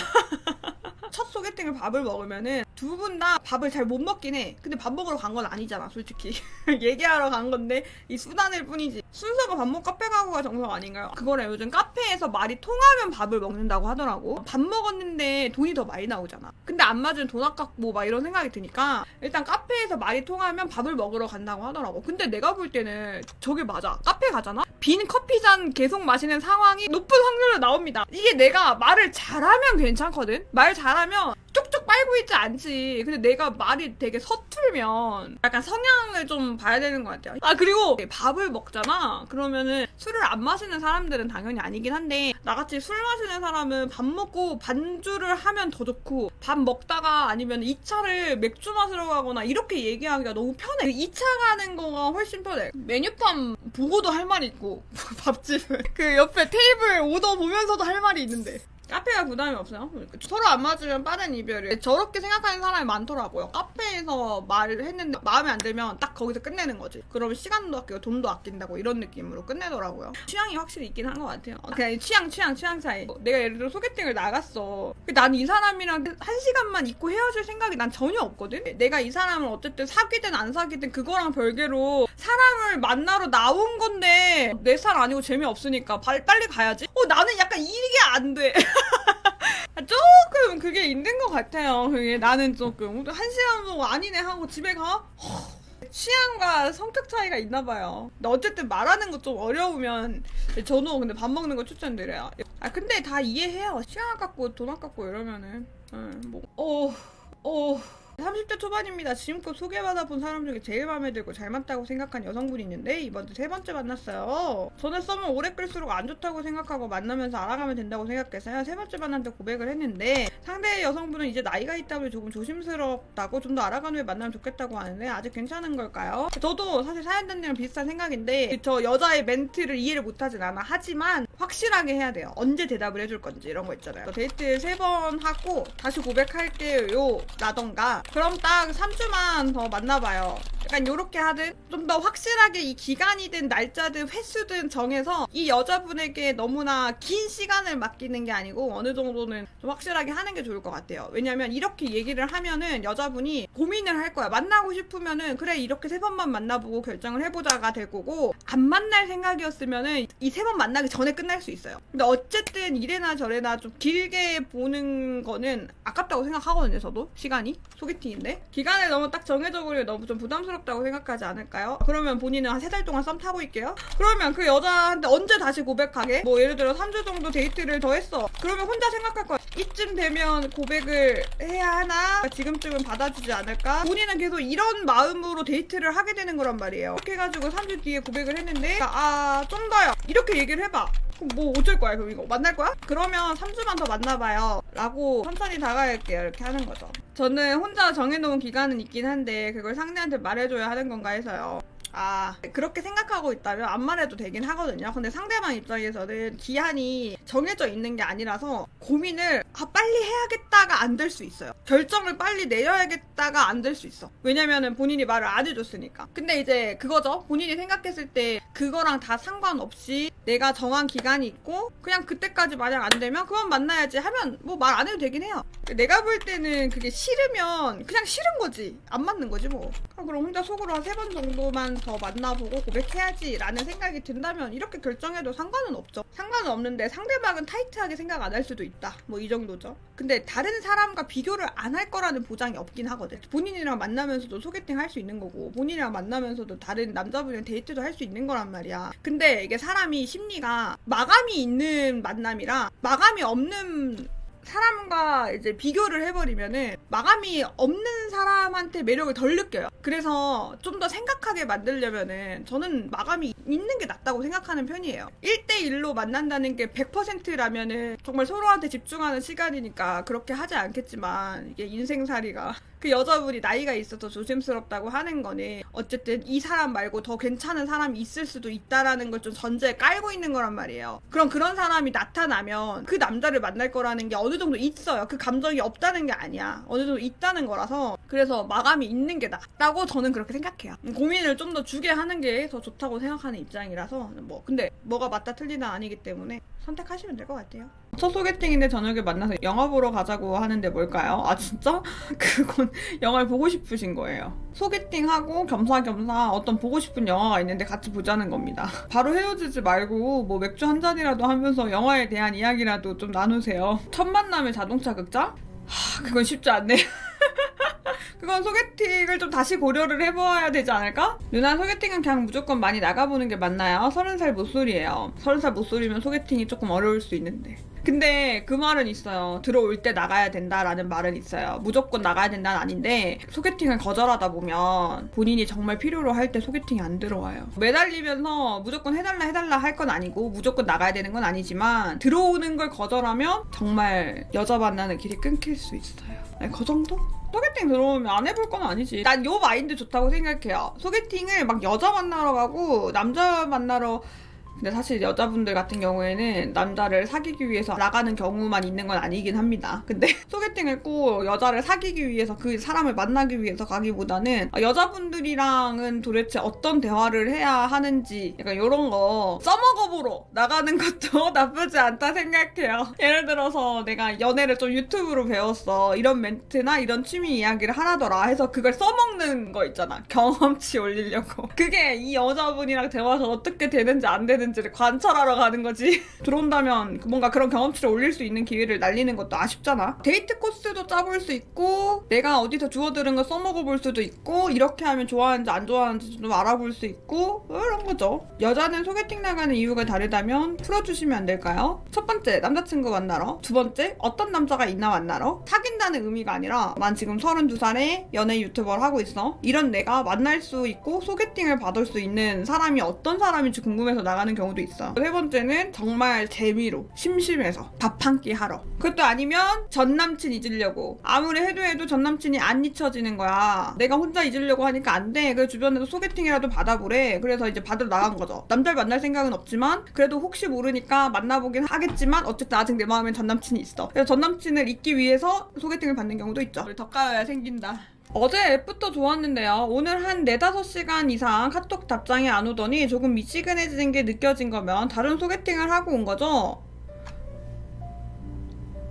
첫 소개팅을 밥을 먹으면은 두 분 다 밥을 잘 못 먹긴 해. 근데 밥 먹으러 간 건 아니잖아, 솔직히. 얘기하러 간 건데 이 수단일 뿐이지. 순서가 밥 먹고 카페 가고가 정석 아닌가요? 그거래. 요즘 카페에서 말이 통하면 밥을 먹는다고 하더라고. 밥 먹었는데 돈이 더 많이 나오잖아. 근데 안 맞으면 돈 아깝고 막 이런 생각이 드니까 일단 카페에서 말이 통하면 밥을 먹으러 간다고 하더라고. 근데 내가 볼 때는 저게 맞아. 카페 가잖아? 빈 커피잔 계속 마시는 상황이 높은 확률로 나옵니다. 이게 내가 말을 잘하면 괜찮거든? 말 잘하면 쪽쪽 빨고 보이지 않지. 근데 내가 말이 되게 서툴면 약간 성향을 좀 봐야 되는 것 같아요. 아, 그리고 밥을 먹잖아. 그러면은 술을 안 마시는 사람들은 당연히 아니긴 한데 나같이 술 마시는 사람은 밥 먹고 반주를 하면 더 좋고 밥 먹다가 아니면 2차를 맥주 마시러 가거나 이렇게 얘기하기가 너무 편해. 2차 가는 거가 훨씬 편해. 메뉴판 보고도 할 말이 있고 밥집은 그 옆에 테이블 오더 보면서도 할 말이 있는데 카페가 부담이 없어요. 서로 안 맞으면 빠른 이별을 저렇게 생각하는 사람이 많더라고요. 카페에서 말을 했는데 마음에 안 들면 딱 거기서 끝내는 거지. 그러면 시간도 아끼고 돈도 아낀다고 이런 느낌으로 끝내더라고요. 취향이 확실히 있긴 한 것 같아요. 그냥 취향 차이. 내가 예를 들어 소개팅을 나갔어. 난 이 사람이랑 1시간만 있고 헤어질 생각이 난 전혀 없거든. 내가 이 사람을 어쨌든 사귀든 안 사귀든 그거랑 별개로 사람을 만나러 나온 건데 내 스타일 아니고 재미없으니까 빨리 가야지. 나는 약간 이게 안 돼. 조금 그게 있는 것 같아요. 그게 나는 조금 1시간 보고 아니네 하고 집에 가? 취향과 성격 차이가 있나 봐요. 근데 어쨌든 말하는 거 좀 어려우면 저도 근데 밥 먹는 거 추천드려요. 근데 다 이해해요. 시간 아깝고 돈 아깝고 이러면은 30대 초반입니다. 지금껏 소개받아본 사람 중에 제일 마음에 들고 잘 맞다고 생각한 여성분이 있는데 이번 주 3번째 만났어요. 전에 썸은 오래 끌수록 안 좋다고 생각하고 만나면서 알아가면 된다고 생각해서요. 3번째 만났는데 고백을 했는데 상대 여성분은 이제 나이가 있다고 조금 조심스럽다고 좀 더 알아간 후에 만나면 좋겠다고 하는데 아직 괜찮은 걸까요? 저도 사실 사연자님이랑 비슷한 생각인데 저 여자의 멘트를 이해를 못하진 않아. 하지만 확실하게 해야 돼요. 언제 대답을 해줄 건지 이런 거 있잖아요. 데이트 3번 하고 다시 고백할게요 라던가 그럼 딱 3주만 더 만나봐요. 약간 요렇게 하든 좀 더 확실하게 이 기간이든 날짜든 횟수든 정해서 이 여자분에게 너무나 긴 시간을 맡기는 게 아니고 어느 정도는 좀 확실하게 하는 게 좋을 것 같아요. 왜냐면 이렇게 얘기를 하면은 여자분이 고민을 할 거야. 만나고 싶으면은 그래 이렇게 3번만 만나보고 결정을 해보자가 될 거고 안 만날 생각이었으면은 이 3번 만나기 전에 끝날 수 있어요. 근데 어쨌든 이래나 저래나 좀 길게 보는 거는 아깝다고 생각하거든요. 저도 시간이 소개팅인데 기간을 너무 딱 정해져 버리면 너무 좀 부담스럽다고 생각하지 않을까요? 그러면 본인은 한 3달 동안 썸 타고 있게요? 그러면 그 여자한테 언제 다시 고백하게? 뭐 예를 들어 3주 정도 데이트를 더 했어. 그러면 혼자 생각할 거야. 이쯤 되면 고백을 해야 하나? 지금쯤은 받아주지 않을까? 본인은 계속 이런 마음으로 데이트를 하게 되는 거란 말이에요. 이렇게 해가지고 3주 뒤에 고백을 했는데 좀 더요. 이렇게 얘기를 해봐. 그럼 뭐 어쩔 거야? 그럼 이거 만날 거야? 그러면 3주만 더 만나봐요 라고 천천히 다가갈게요 이렇게 하는 거죠. 저는 혼자 정해놓은 기간은 있긴 한데 그걸 상대한테 말해줘야 하는 건가 해서요. 그렇게 생각하고 있다면 안 말해도 되긴 하거든요. 근데 상대방 입장에서는 기한이 정해져 있는 게 아니라서 고민을 빨리 해야겠다가 안 될 수 있어요. 결정을 빨리 내려야겠다가 안 될 수 있어. 왜냐면은 본인이 말을 안 해줬으니까. 근데 이제 그거죠. 본인이 생각했을 때 그거랑 다 상관없이 내가 정한 기간이 있고 그냥 그때까지 만약 안 되면 그만 만나야지 하면 뭐 말 안 해도 되긴 해요. 내가 볼 때는 그게 싫으면 그냥 싫은 거지. 안 맞는 거지 뭐. 그럼 혼자 속으로 한 3번 정도만 더 만나보고 고백해야지 라는 생각이 든다면 이렇게 결정해도 상관은 없죠. 상관은 없는데 상대방은 타이트하게 생각 안 할 수도 있다. 뭐 이 정도죠. 근데 다른 사람과 비교를 안 할 거라는 보장이 없긴 하거든. 본인이랑 만나면서도 소개팅 할 수 있는 거고 본인이랑 만나면서도 다른 남자분이랑 데이트도 할 수 있는 거란 말이야. 근데 이게 사람이 심리가 마감이 있는 만남이랑 마감이 없는 사람과 이제 비교를 해버리면은 마감이 없는 사람한테 매력을 덜 느껴요. 그래서 좀 더 생각하게 만들려면은 저는 마감이 있는 게 낫다고 생각하는 편이에요. 1대1로 만난다는 게 100%라면은 정말 서로한테 집중하는 시간이니까 그렇게 하지 않겠지만 이게 인생살이가 그 여자분이 나이가 있어서 조심스럽다고 하는 거는 어쨌든 이 사람 말고 더 괜찮은 사람이 있을 수도 있다라는 걸 좀 전제에 깔고 있는 거란 말이에요. 그럼 그런 사람이 나타나면 그 남자를 만날 거라는 게 어느 정도 있어요. 그 감정이 없다는 게 아니야. 어느 정도 있다는 거라서 그래서 마감이 있는 게 낫다고 저는 그렇게 생각해요. 고민을 좀 더 주게 하는 게 더 좋다고 생각하는 입장이라서 근데 뭐가 맞다 틀리다 아니기 때문에 선택하시면 될 것 같아요. 첫 소개팅인데 저녁에 만나서 영화 보러 가자고 하는데 뭘까요? 진짜? 그건 영화를 보고 싶으신 거예요. 소개팅하고 겸사겸사 어떤 보고 싶은 영화가 있는데 같이 보자는 겁니다. 바로 헤어지지 말고 뭐 맥주 한 잔이라도 하면서 영화에 대한 이야기라도 좀 나누세요. 첫 만남의 자동차 극장? 그건 쉽지 않네. 그건 소개팅을 좀 다시 고려를 해봐야 되지 않을까? 누나 소개팅은 그냥 무조건 많이 나가보는 게 맞나요? 30살 못소리예요. 30살 못소리면 소개팅이 조금 어려울 수 있는데. 근데 그 말은 있어요. 들어올 때 나가야 된다라는 말은 있어요. 무조건 나가야 된다는 아닌데 소개팅을 거절하다 보면 본인이 정말 필요로 할 때 소개팅이 안 들어와요. 매달리면서 무조건 해달라 할 건 아니고 무조건 나가야 되는 건 아니지만 들어오는 걸 거절하면 정말 여자 만나는 길이 끊길 수 있어요. 네, 그 정도? 소개팅 들어오면 안 해볼 건 아니지. 난 요 마인드 좋다고 생각해요. 소개팅을 막 여자 만나러 가고 남자 만나러 근데 사실 여자분들 같은 경우에는 남자를 사귀기 위해서 나가는 경우만 있는 건 아니긴 합니다. 근데 소개팅을 꼭 여자를 사귀기 위해서 그 사람을 만나기 위해서 가기보다는 여자분들이랑은 도대체 어떤 대화를 해야 하는지 약간 이런 거 써먹어보러 나가는 것도 나쁘지 않다 생각해요. 예를 들어서 내가 연애를 좀 유튜브로 배웠어. 이런 멘트나 이런 취미 이야기를 하라더라 해서 그걸 써먹는 거 있잖아. 경험치 올리려고. 그게 이 여자분이랑 대화가 어떻게 되는지 안 되는지 를 관찰하러 가는 거지. 들어온다면 뭔가 그런 경험치를 올릴 수 있는 기회를 날리는 것도 아쉽잖아. 데이트 코스도 짜볼 수 있고 내가 어디서 주워들은 거 써먹어볼 수도 있고 이렇게 하면 좋아하는지 안 좋아하는지 좀 알아볼 수 있고 이런 거죠. 여자는 소개팅 나가는 이유가 다르다면 풀어주시면 안 될까요? 첫 번째, 남자친구 만나러. 두 번째, 어떤 남자가 있나 만나러. 사귄다는 의미가 아니라 난 지금 32살에 연애 유튜버를 하고 있어. 이런 내가 만날 수 있고 소개팅을 받을 수 있는 사람이 어떤 사람인지 궁금해서 나가는 경우도 있어. 세 번째는 정말 재미로 심심해서 밥 한 끼 하러. 그것도 아니면 전 남친 잊으려고. 아무리 해도 전 남친이 안 잊혀지는 거야. 내가 혼자 잊으려고 하니까 안 돼. 그래서 주변에서 소개팅이라도 받아보래. 그래서 이제 받으러 나간 거죠. 남자를 만날 생각은 없지만 그래도 혹시 모르니까 만나보긴 하겠지만 어쨌든 아직 내 마음엔 전 남친이 있어. 그래서 전 남친을 잊기 위해서 소개팅을 받는 경우도 있죠. 우리 덕가여야 생긴다. 어제 앱부터 좋았는데요. 오늘 한 4-5시간 이상 카톡 답장이 안 오더니 조금 미지근해지는 게 느껴진 거면 다른 소개팅을 하고 온 거죠?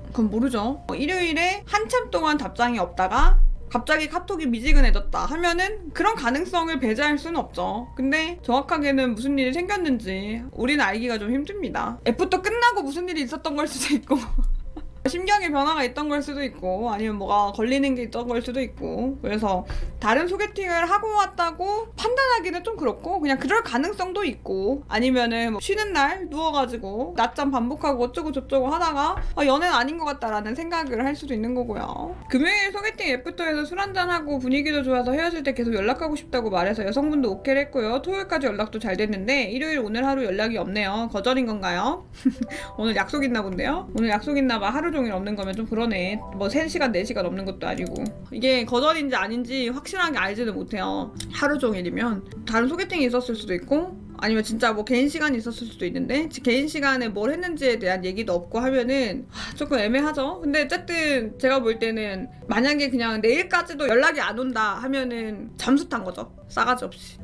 그건 모르죠. 일요일에 한참 동안 답장이 없다가 갑자기 카톡이 미지근해졌다 하면은 그런 가능성을 배제할 수는 없죠. 근데 정확하게는 무슨 일이 생겼는지 우리는 알기가 좀 힘듭니다. 앱부터 끝나고 무슨 일이 있었던 걸 수도 있고 심경의 변화가 있던 걸 수도 있고 아니면 뭐가 걸리는 게 있던 걸 수도 있고 그래서 다른 소개팅을 하고 왔다고 판단하기는 좀 그렇고 그냥 그럴 가능성도 있고 아니면은 뭐 쉬는 날 누워가지고 낮잠 반복하고 어쩌고 저쩌고 하다가 연애는 아닌 것 같다라는 생각을 할 수도 있는 거고요. 금요일 소개팅 앱부터에서 술 한잔하고 분위기도 좋아서 헤어질 때 계속 연락하고 싶다고 말해서 여성분도 오케이를 했고요. 토요일까지 연락도 잘 됐는데 일요일 오늘 하루 연락이 없네요. 거절인 건가요? 오늘 약속 있나 본데요? 오늘 약속 있나 봐. 하루 종일 없는 거면 좀 그러네. 뭐 3시간 4시간 없는 것도 아니고 이게 거절인지 아닌지 확실하게 알지는 못해요. 하루 종일이면 다른 소개팅이 있었을 수도 있고 아니면 진짜 뭐 개인 시간이 있었을 수도 있는데 개인 시간에 뭘 했는지에 대한 얘기도 없고 하면은 조금 애매하죠. 근데 어쨌든 제가 볼 때는 만약에 그냥 내일까지도 연락이 안 온다 하면은 잠수 탄 거죠. 싸가지 없이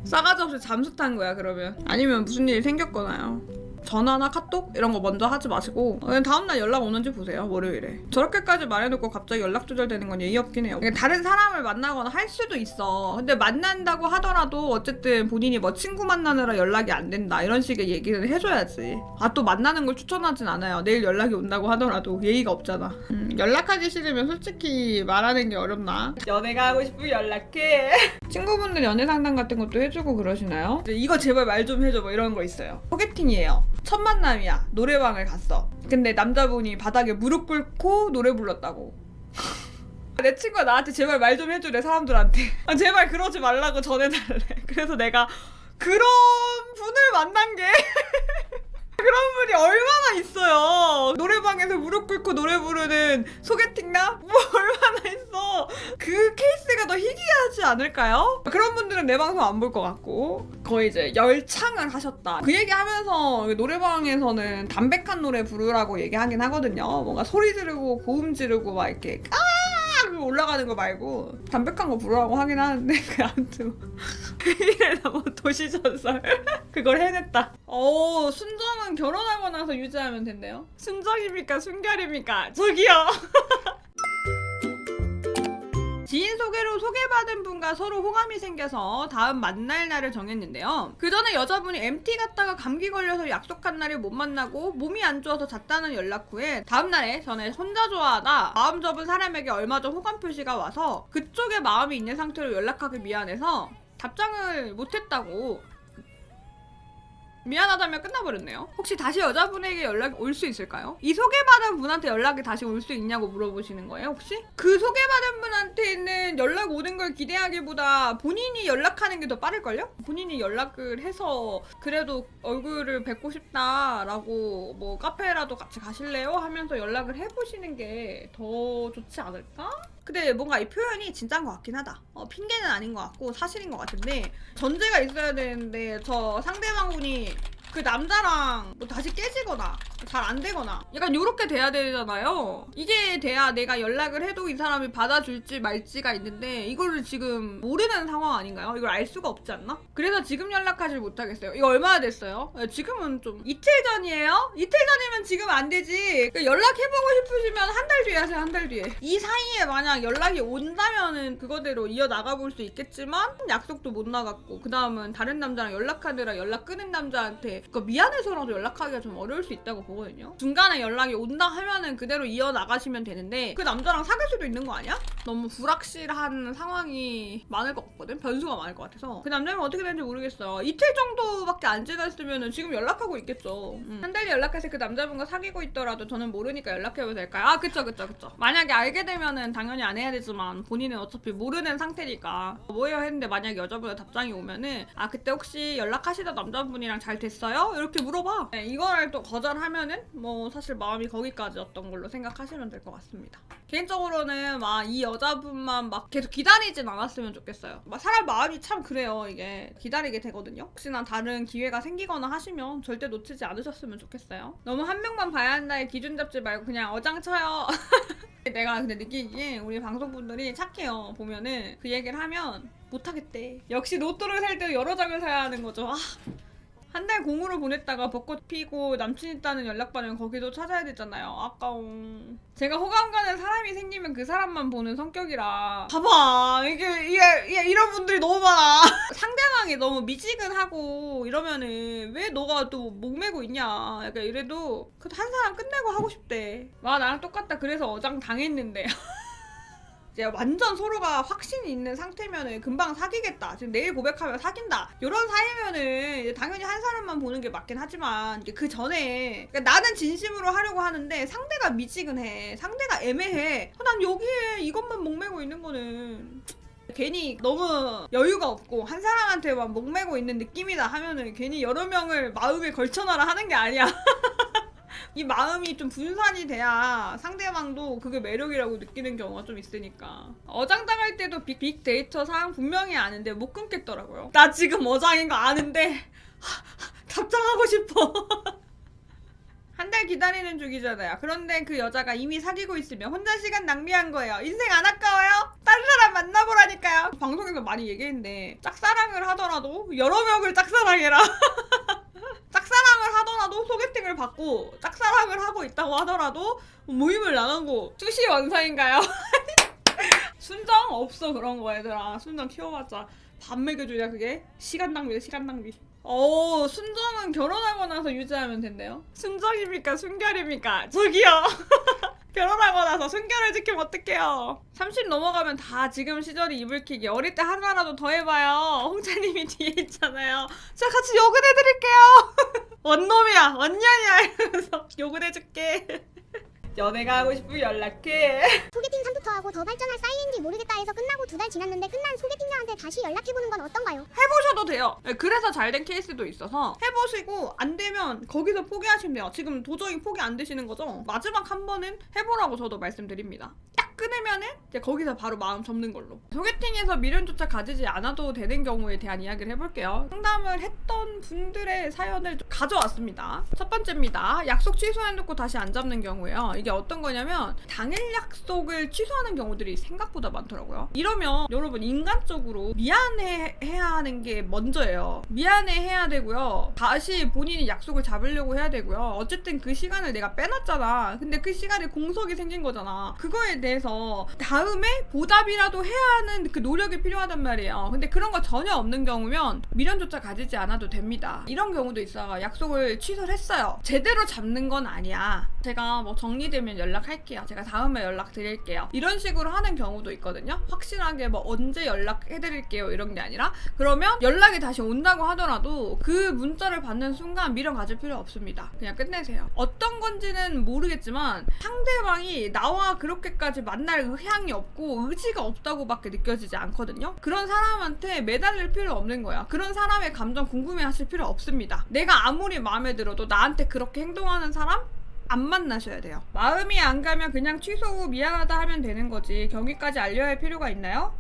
잠수 탄 거야. 그러면 아니면 무슨 일이 생겼거나요. 전화나 카톡 이런 거 먼저 하지 마시고 그냥 다음날 연락 오는지 보세요. 월요일에. 저렇게까지 말해놓고 갑자기 연락 조절되는 건 예의 없긴 해요. 다른 사람을 만나거나 할 수도 있어. 근데 만난다고 하더라도 어쨌든 본인이 뭐 친구 만나느라 연락이 안 된다 이런 식의 얘기를 해줘야지. 또 만나는 걸 추천하진 않아요. 내일 연락이 온다고 하더라도 예의가 없잖아. 연락하기 싫으면 솔직히 말하는 게 어렵나? 연애가 하고 싶으면 연락해. 친구분들 연애 상담 같은 것도 해주고 그러시나요? 이거 제발 말 좀 해줘 뭐 이런 거 있어요. 소개팅이에요. 첫 만남이야. 노래방을 갔어. 근데 남자분이 바닥에 무릎 꿇고 노래 불렀다고. 내 친구가 나한테 제발 말 좀 해주래 사람들한테. 제발 그러지 말라고 전해달래. 그래서 내가 그런 분을 만난 게 그런 분이 얼마나 있어요. 노래방에서 무릎 꿇고 노래 부르는 소개팅남? 뭐 얼마나 있어. 그 케이스가 더 희귀하지 않을까요? 그런 분들은 내 방송 안 볼 것 같고 거의 이제 열창을 하셨다. 그 얘기하면서 노래방에서는 담백한 노래 부르라고 얘기하긴 하거든요. 뭔가 소리 지르고 고음 지르고 막 이렇게 올라가는 거 말고 담백한 거 부르라고 하긴 하는데 아무튼 이래서 뭐 도시전설 그걸 해냈다. 순정은 결혼하고 나서 유지하면 된대요. 순정입니까 순결입니까? 저기요. 지인 소개로 소개받은 분과 서로 호감이 생겨서 다음 만날 날을 정했는데요. 그 전에 여자분이 MT 갔다가 감기 걸려서 약속한 날에 못 만나고 몸이 안 좋아서 잤다는 연락 후에 다음 날에 전에 혼자 좋아하다 마음 접은 사람에게 얼마 전 호감 표시가 와서 그쪽에 마음이 있는 상태로 연락하기 미안해서 답장을 못했다고 미안하다며 끝나버렸네요. 혹시 다시 여자분에게 연락이 올 수 있을까요? 이 소개받은 분한테 연락이 다시 올 수 있냐고 물어보시는 거예요, 혹시? 그 소개받은 분한테는 연락 오는 걸 기대하기보다 본인이 연락하는 게 더 빠를걸요? 본인이 연락을 해서 그래도 얼굴을 뵙고 싶다라고 뭐 카페라도 같이 가실래요? 하면서 연락을 해보시는 게 더 좋지 않을까? 근데 뭔가 이 표현이 진짜인 것 같긴 하다. 핑계는 아닌 것 같고 사실인 것 같은데 전제가 있어야 되는데 저 상대방분이 그 남자랑 뭐 다시 깨지거나 잘 안 되거나 약간 요렇게 돼야 되잖아요. 이게 돼야 내가 연락을 해도 이 사람이 받아줄지 말지가 있는데 이거를 지금 모르는 상황 아닌가요? 이걸 알 수가 없지 않나? 그래서 지금 연락하지 못하겠어요. 이거 얼마나 됐어요? 지금은 좀 이틀 전이에요? 이틀 전이면 지금 안 되지. 연락해보고 싶으시면 한 달 뒤에 하세요. 한 달 뒤에. 이 사이에 만약 연락이 온다면은 그거대로 이어나가볼 수 있겠지만 약속도 못 나갔고 그 다음은 다른 남자랑 연락하느라 연락 끊은 남자한테 미안해서라도 연락하기가 좀 어려울 수 있다고 보거든요. 중간에 연락이 온다 하면은 그대로 이어나가시면 되는데 그 남자랑 사귈 수도 있는 거 아니야? 너무 불확실한 상황이 많을 것 같거든? 변수가 많을 것 같아서 그 남자는 어떻게 되는지 모르겠어요. 이틀 정도밖에 안 지났으면은 지금 연락하고 있겠죠. 한 달 뒤에 연락해서 그 남자분과 사귀고 있더라도 저는 모르니까 연락해도 될까요? 아 그쵸. 만약에 알게 되면은 당연히 안 해야 되지만 본인은 어차피 모르는 상태니까 뭐예요 했는데 만약에 여자분의 답장이 오면은 아 그때 혹시 연락하시던 남자분이랑 잘 됐어요? 이렇게 물어봐. 네, 이거를 또 거절하면은 뭐 사실 마음이 거기까지였던 걸로 생각하시면 될 것 같습니다. 개인적으로는 막 이 여자분만 막 계속 기다리진 않았으면 좋겠어요. 막 사람 마음이 참 그래요. 이게 기다리게 되거든요. 혹시나 다른 기회가 생기거나 하시면 절대 놓치지 않으셨으면 좋겠어요. 너무 한 명만 봐야 한다에 기준 잡지 말고 그냥 어장쳐요. 내가 근데 느끼기에 우리 방송분들이 착해요. 보면은 그 얘기를 하면 못하겠대. 역시 로또를 살 때 여러 장을 사야 하는 거죠. 한 달 공으로 보냈다가 벚꽃 피고 남친 있다는 연락 받으면 거기도 찾아야 되잖아요. 아까워. 제가 호감 가는 사람이 생기면 그 사람만 보는 성격이라 봐봐 이게 이런 분들이 너무 많아. 상대방이 너무 미지근하고 이러면은 왜 너가 또 목매고 있냐 약간 이래도 그래도 한 사람 끝내고 하고 싶대. 와 나랑 똑같다. 그래서 어장 당했는데 이제 완전 서로가 확신이 있는 상태면은 금방 사귀겠다. 지금 내일 고백하면 사귄다. 이런 사이면은 이제 당연히 한 사람만 보는 게 맞긴 하지만 이제 그 전에 그러니까 나는 진심으로 하려고 하는데 상대가 미지근해. 상대가 애매해. 난 여기에 이것만 목매고 있는 거는 괜히 너무 여유가 없고 한 사람한테만 목매고 있는 느낌이다 하면은 괜히 여러 명을 마음에 걸쳐놔라 하는 게 아니야. 이 마음이 좀 분산이 돼야 상대방도 그게 매력이라고 느끼는 경우가 좀 있으니까. 어장당할 때도 빅데이터상 분명히 아는데 못 끊겠더라고요. 나 지금 어장인 거 아는데 답장하고 싶어. 한 달 기다리는 중이잖아요. 그런데 그 여자가 이미 사귀고 있으면 혼자 시간 낭비한 거예요. 인생 안 아까워요? 다른 사람 만나보라니까요. 방송에서 많이 얘기했는데 짝사랑을 하더라도 여러 명을 짝사랑해라. 짝사랑을 하더라도 소개팅을 받고 짝사랑을 하고 있다고 하더라도 모임을 나누고 수시원사인가요? 순정 없어 그런 거 얘들아. 순정 키워봤자 밥 먹여주냐 그게? 시간 낭비다 시간 낭비. 순정은 결혼하고 나서 유지하면 된대요. 순정입니까 순결입니까? 저기요. 결혼하고 나서 순결을 지키면 어떡해요. 30 넘어가면 다 지금 시절이 이불킥이. 어릴 때 하나라도 더 해봐요. 홍차님이 뒤에 있잖아요. 제가 같이 욕을 해드릴게요. 원놈이야 원년이야 이러면서 욕을 해줄게. 연애가 하고 싶으면 연락해. 소개팅 3부터 하고 더 발전할 사이인지 모르겠다 해서 끝나고 2달 지났는데 끝난 소개팅녀한테 다시 연락해보는 건 어떤가요? 해보셔도 돼요. 그래서 잘 된 케이스도 있어서 해보시고 안 되면 거기서 포기하시면 돼요. 지금 도저히 포기 안 되시는 거죠? 마지막 한 번은 해보라고 저도 말씀드립니다. 딱 끊으면은 이제 거기서 바로 마음 접는 걸로. 소개팅에서 미련조차 가지지 않아도 되는 경우에 대한 이야기를 해볼게요. 상담을 했던 분들의 사연을 좀 가져왔습니다. 첫 번째입니다. 약속 취소해놓고 다시 안 잡는 경우예요. 이게 어떤 거냐면 당일 약속을 취소하는 경우들이 생각보다 많더라고요. 이런 그러면 여러분 인간적으로 미안해해야 하는 게 먼저예요. 미안해해야 되고요. 다시 본인이 약속을 잡으려고 해야 되고요. 어쨌든 그 시간을 내가 빼놨잖아. 근데 그 시간에 공석이 생긴 거잖아. 그거에 대해서 다음에 보답이라도 해야 하는 그 노력이 필요하단 말이에요. 근데 그런 거 전혀 없는 경우면 미련조차 가지지 않아도 됩니다. 이런 경우도 있어요. 약속을 취소를 했어요. 제대로 잡는 건 아니야. 제가 뭐 정리되면 연락할게요. 제가 다음에 연락드릴게요. 이런 식으로 하는 경우도 있거든요. 확실하게 뭐 언제 연락해드릴게요 이런 게 아니라 그러면 연락이 다시 온다고 하더라도 그 문자를 받는 순간 미련 가질 필요 없습니다. 그냥 끝내세요. 어떤 건지는 모르겠지만 상대방이 나와 그렇게까지 만날 의향이 없고 의지가 없다고밖에 느껴지지 않거든요. 그런 사람한테 매달릴 필요 없는 거야. 그런 사람의 감정 궁금해하실 필요 없습니다. 내가 아무리 마음에 들어도 나한테 그렇게 행동하는 사람 안 만나셔야 돼요. 마음이 안 가면 그냥 취소 후 미안하다 하면 되는 거지 경위까지 알려야 할 필요가 있나요?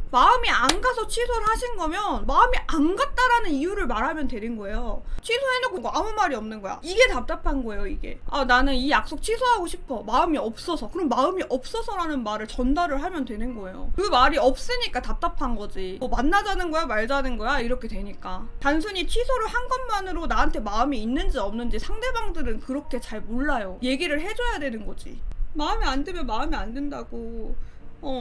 마음이 안 가서 취소를 하신 거면 마음이 안 갔다라는 이유를 말하면 되는 거예요. 취소해놓고 아무 말이 없는 거야. 이게 답답한 거예요, 이게. 아, 나는 이 약속 취소하고 싶어. 마음이 없어서. 그럼 마음이 없어서라는 말을 전달을 하면 되는 거예요. 그 말이 없으니까 답답한 거지. 뭐 만나자는 거야, 말자는 거야? 이렇게 되니까. 단순히 취소를 한 것만으로 나한테 마음이 있는지 없는지 상대방들은 그렇게 잘 몰라요. 얘기를 해줘야 되는 거지. 마음에 안 들면 마음에 안 든다고.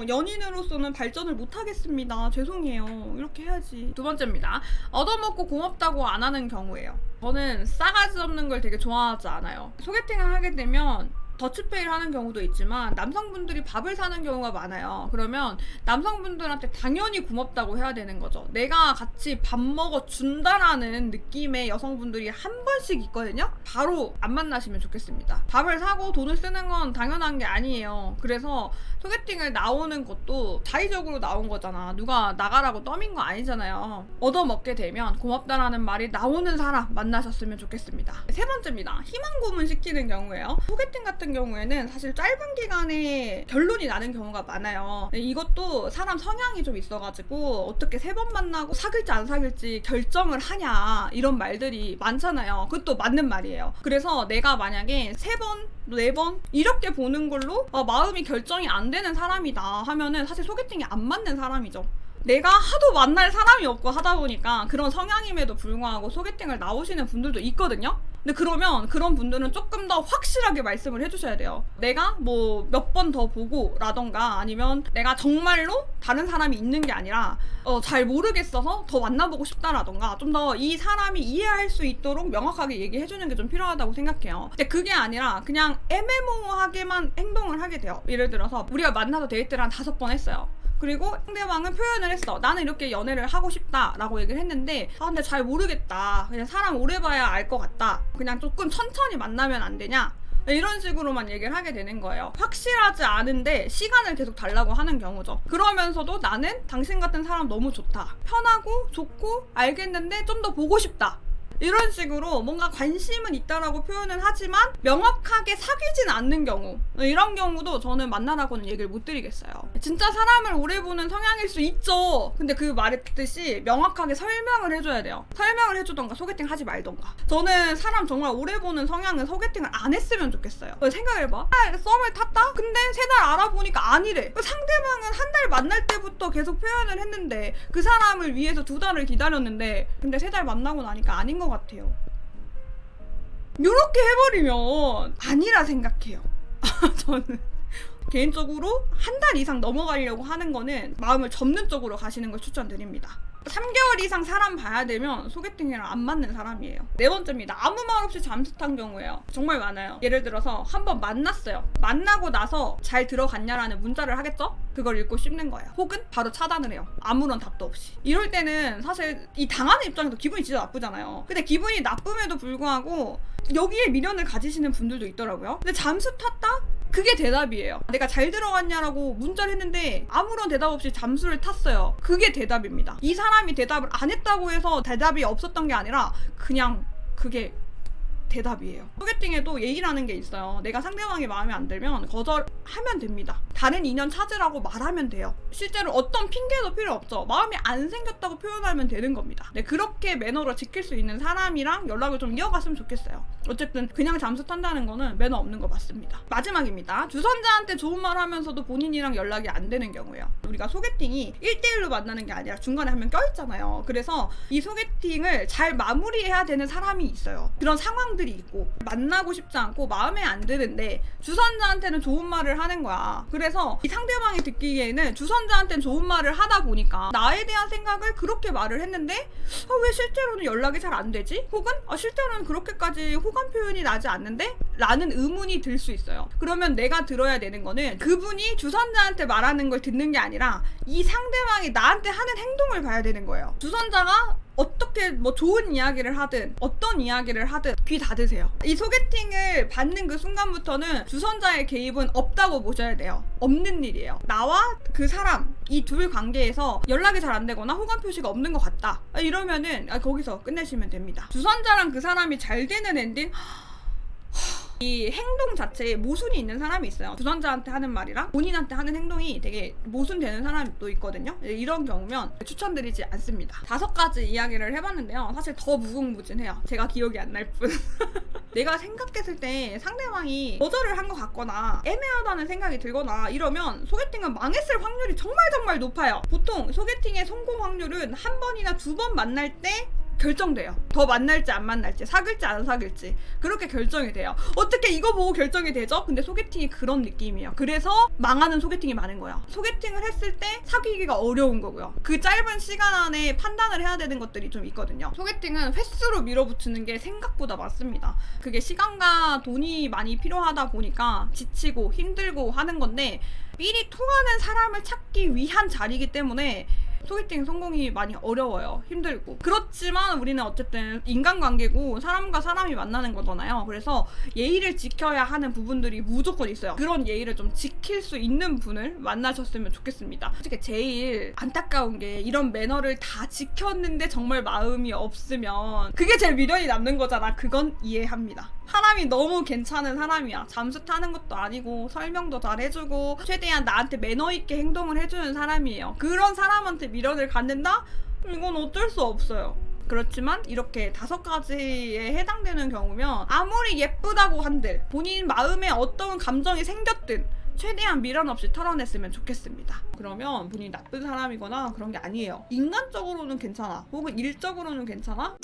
연인으로서는 발전을 못하겠습니다. 죄송해요. 이렇게 해야지. 두 번째입니다. 얻어먹고 고맙다고 안 하는 경우예요. 저는 싸가지 없는 걸 되게 좋아하지 않아요. 소개팅을 하게 되면 더치페이를 하는 경우도 있지만 남성분들이 밥을 사는 경우가 많아요. 그러면 남성분들한테 당연히 고맙다고 해야 되는 거죠. 내가 같이 밥 먹어준다라는 느낌의 여성분들이 한 번씩 있거든요. 바로 안 만나시면 좋겠습니다. 밥을 사고 돈을 쓰는 건 당연한 게 아니에요. 그래서 소개팅을 나오는 것도 자의적으로 나온 거잖아. 누가 나가라고 떠민 거 아니잖아요. 얻어먹게 되면 고맙다라는 말이 나오는 사람 만나셨으면 좋겠습니다. 세 번째입니다. 희망 고문 시키는 경우예요. 소개팅 같은 경우에는 사실 짧은 기간에 결론이 나는 경우가 많아요. 이것도 사람 성향이 좀 있어가지고 어떻게 3번 만나고 사귈지 안 사귈지 결정을 하냐 이런 말들이 많잖아요. 그것도 맞는 말이에요. 그래서 내가 만약에 3번 4번 이렇게 보는 걸로 마음이 결정이 안 되는 사람이다 하면은 사실 소개팅이 안 맞는 사람이죠. 내가 하도 만날 사람이 없고 하다 보니까 그런 성향임에도 불구하고 소개팅을 나오시는 분들도 있거든요. 근데 그러면 그런 분들은 조금 더 확실하게 말씀을 해주셔야 돼요. 내가 뭐 몇 번 더 보고 라던가 아니면 내가 정말로 다른 사람이 있는 게 아니라 잘 모르겠어서 더 만나보고 싶다라던가 좀 더 이 사람이 이해할 수 있도록 명확하게 얘기해주는 게 좀 필요하다고 생각해요. 근데 그게 아니라 그냥 애매모호하게만 행동을 하게 돼요. 예를 들어서 우리가 만나서 데이트를 한 5번 했어요. 그리고 상대방은 표현을 했어. 나는 이렇게 연애를 하고 싶다 라고 얘기를 했는데 근데 잘 모르겠다. 그냥 사람 오래 봐야 알 것 같다. 그냥 조금 천천히 만나면 안 되냐? 이런 식으로만 얘기를 하게 되는 거예요. 확실하지 않은데 시간을 계속 달라고 하는 경우죠. 그러면서도 나는 당신 같은 사람 너무 좋다. 편하고 좋고 알겠는데 좀 더 보고 싶다. 이런 식으로 뭔가 관심은 있다라고 표현은 하지만 명확하게 사귀진 않는 경우, 이런 경우도 저는 만나라고는 얘기를 못 드리겠어요. 진짜 사람을 오래 보는 성향일 수 있죠. 근데 그 말했듯이 명확하게 설명을 해줘야 돼요. 설명을 해주던가 소개팅 하지 말던가. 저는 사람 정말 오래 보는 성향은 소개팅을 안 했으면 좋겠어요. 생각해봐. 썸을 탔다? 근데 3달 알아보니까 아니래. 상대방은 한 달 만날 때부터 계속 표현을 했는데 그 사람을 위해서 2달을 기다렸는데 근데 3달 만나고 나니까 아닌 것 같아요. 요렇게 해버리면 아니라 생각해요. 저는 개인적으로 1달 이상 넘어가려고 하는 거는 마음을 접는 쪽으로 가시는 걸 추천드립니다. 3개월 이상 사람 봐야 되면 소개팅이랑 안 맞는 사람이에요. 4번째입니다. 아무 말 없이 잠수 탄 경우예요. 정말 많아요. 예를 들어서 한번 만났어요. 만나고 나서 잘 들어갔냐라는 문자를 하겠죠? 그걸 읽고 씹는 거예요. 혹은 바로 차단을 해요. 아무런 답도 없이. 이럴 때는 사실 이 당하는 입장에서 기분이 진짜 나쁘잖아요. 근데 기분이 나쁨에도 불구하고 여기에 미련을 가지시는 분들도 있더라고요. 근데 잠수 탔다? 그게 대답이에요. 내가 잘 들어갔냐라고 문자를 했는데 아무런 대답 없이 잠수를 탔어요. 그게 대답입니다. 이 사람이 대답을 안 했다고 해서 대답이 없었던 게 아니라 그냥 그게 대답이에요. 소개팅에도 예의라는 게 있어요. 내가 상대방이 마음에 안 들면 거절하면 됩니다. 다른 인연 찾으라고 말하면 돼요. 실제로 어떤 핑계도 필요 없죠. 마음이 안 생겼다고 표현하면 되는 겁니다. 네, 그렇게 매너를 지킬 수 있는 사람이랑 연락을 좀 이어갔으면 좋겠어요. 어쨌든 그냥 잠수 탄다는 거는 매너 없는 거 맞습니다. 마지막입니다. 주선자한테 좋은 말 하면서도 본인이랑 연락이 안 되는 경우예요. 우리가 소개팅이 1대1로 만나는 게 아니라 중간에 한 명 껴있잖아요. 그래서 이 소개팅을 잘 마무리해야 되는 사람이 있어요. 그런 상황들이 있고 만나고 싶지 않고 마음에 안 드는데 주선자한테는 좋은 말을 하는 거야. 그래서 이 상대방이 듣기에는 주선자한테는 좋은 말을 하다 보니까 나에 대한 생각을 그렇게 말을 했는데 왜 실제로는 연락이 잘 안 되지? 혹은 실제로는 그렇게까지 호감 표현이 나지 않는데? 라는 의문이 들 수 있어요. 그러면 내가 들어야 되는 거는 그분이 주선자한테 말하는 걸 듣는 게 아니라 이 상대방이 나한테 하는 행동을 봐야 되는 거예요. 주선자가 어떻게 좋은 이야기를 하든 어떤 이야기를 하든 귀 닫으세요. 이 소개팅을 받는 그 순간부터는 주선자의 개입은 없다고 보셔야 돼요. 없는 일이에요. 나와 그 사람 이 둘 관계에서 연락이 잘 안 되거나 호감 표시가 없는 것 같다. 이러면은 거기서 끝내시면 됩니다. 주선자랑 그 사람이 잘 되는 엔딩? 이 행동 자체에 모순이 있는 사람이 있어요. 주선자한테 하는 말이랑 본인한테 하는 행동이 되게 모순되는 사람이 또 있거든요. 이런 경우면 추천드리지 않습니다. 5가지 이야기를 해봤는데요. 사실 더 무궁무진해요. 제가 기억이 안 날 뿐. 내가 생각했을 때 상대방이 거절을 한 것 같거나 애매하다는 생각이 들거나 이러면 소개팅은 망했을 확률이 정말 높아요. 보통 소개팅의 성공 확률은 한 번이나 2번 만날 때 결정돼요. 더 만날지 안 만날지, 사귈지 안 사귈지 그렇게 결정이 돼요. 어떻게 이거 보고 결정이 되죠? 근데 소개팅이 그런 느낌이에요. 그래서 망하는 소개팅이 많은 거예요. 소개팅을 했을 때 사귀기가 어려운 거고요. 그 짧은 시간 안에 판단을 해야 되는 것들이 좀 있거든요. 소개팅은 횟수로 밀어붙이는 게 생각보다 많습니다. 그게 시간과 돈이 많이 필요하다 보니까 지치고 힘들고 하는 건데 삘이 통하는 사람을 찾기 위한 자리이기 때문에 소개팅 성공이 많이 어려워요. 힘들고. 그렇지만 우리는 어쨌든 인간관계고 사람과 사람이 만나는 거잖아요. 그래서 예의를 지켜야 하는 부분들이 무조건 있어요. 그런 예의를 좀 지킬 수 있는 분을 만나셨으면 좋겠습니다. 솔직히 제일 안타까운 게 이런 매너를 다 지켰는데 정말 마음이 없으면 그게 제일 미련이 남는 거잖아. 그건 이해합니다. 사람이 너무 괜찮은 사람이야. 잠수 타는 것도 아니고 설명도 잘 해주고 최대한 나한테 매너 있게 행동을 해주는 사람이에요. 그런 사람한테 미련을 갖는다? 이건 어쩔 수 없어요. 그렇지만 이렇게 5가지에 해당되는 경우면 아무리 예쁘다고 한들 본인 마음에 어떤 감정이 생겼든 최대한 미련 없이 털어냈으면 좋겠습니다. 그러면 본인이 나쁜 사람이거나 그런 게 아니에요. 인간적으로는 괜찮아. 혹은 일적으로는 괜찮아.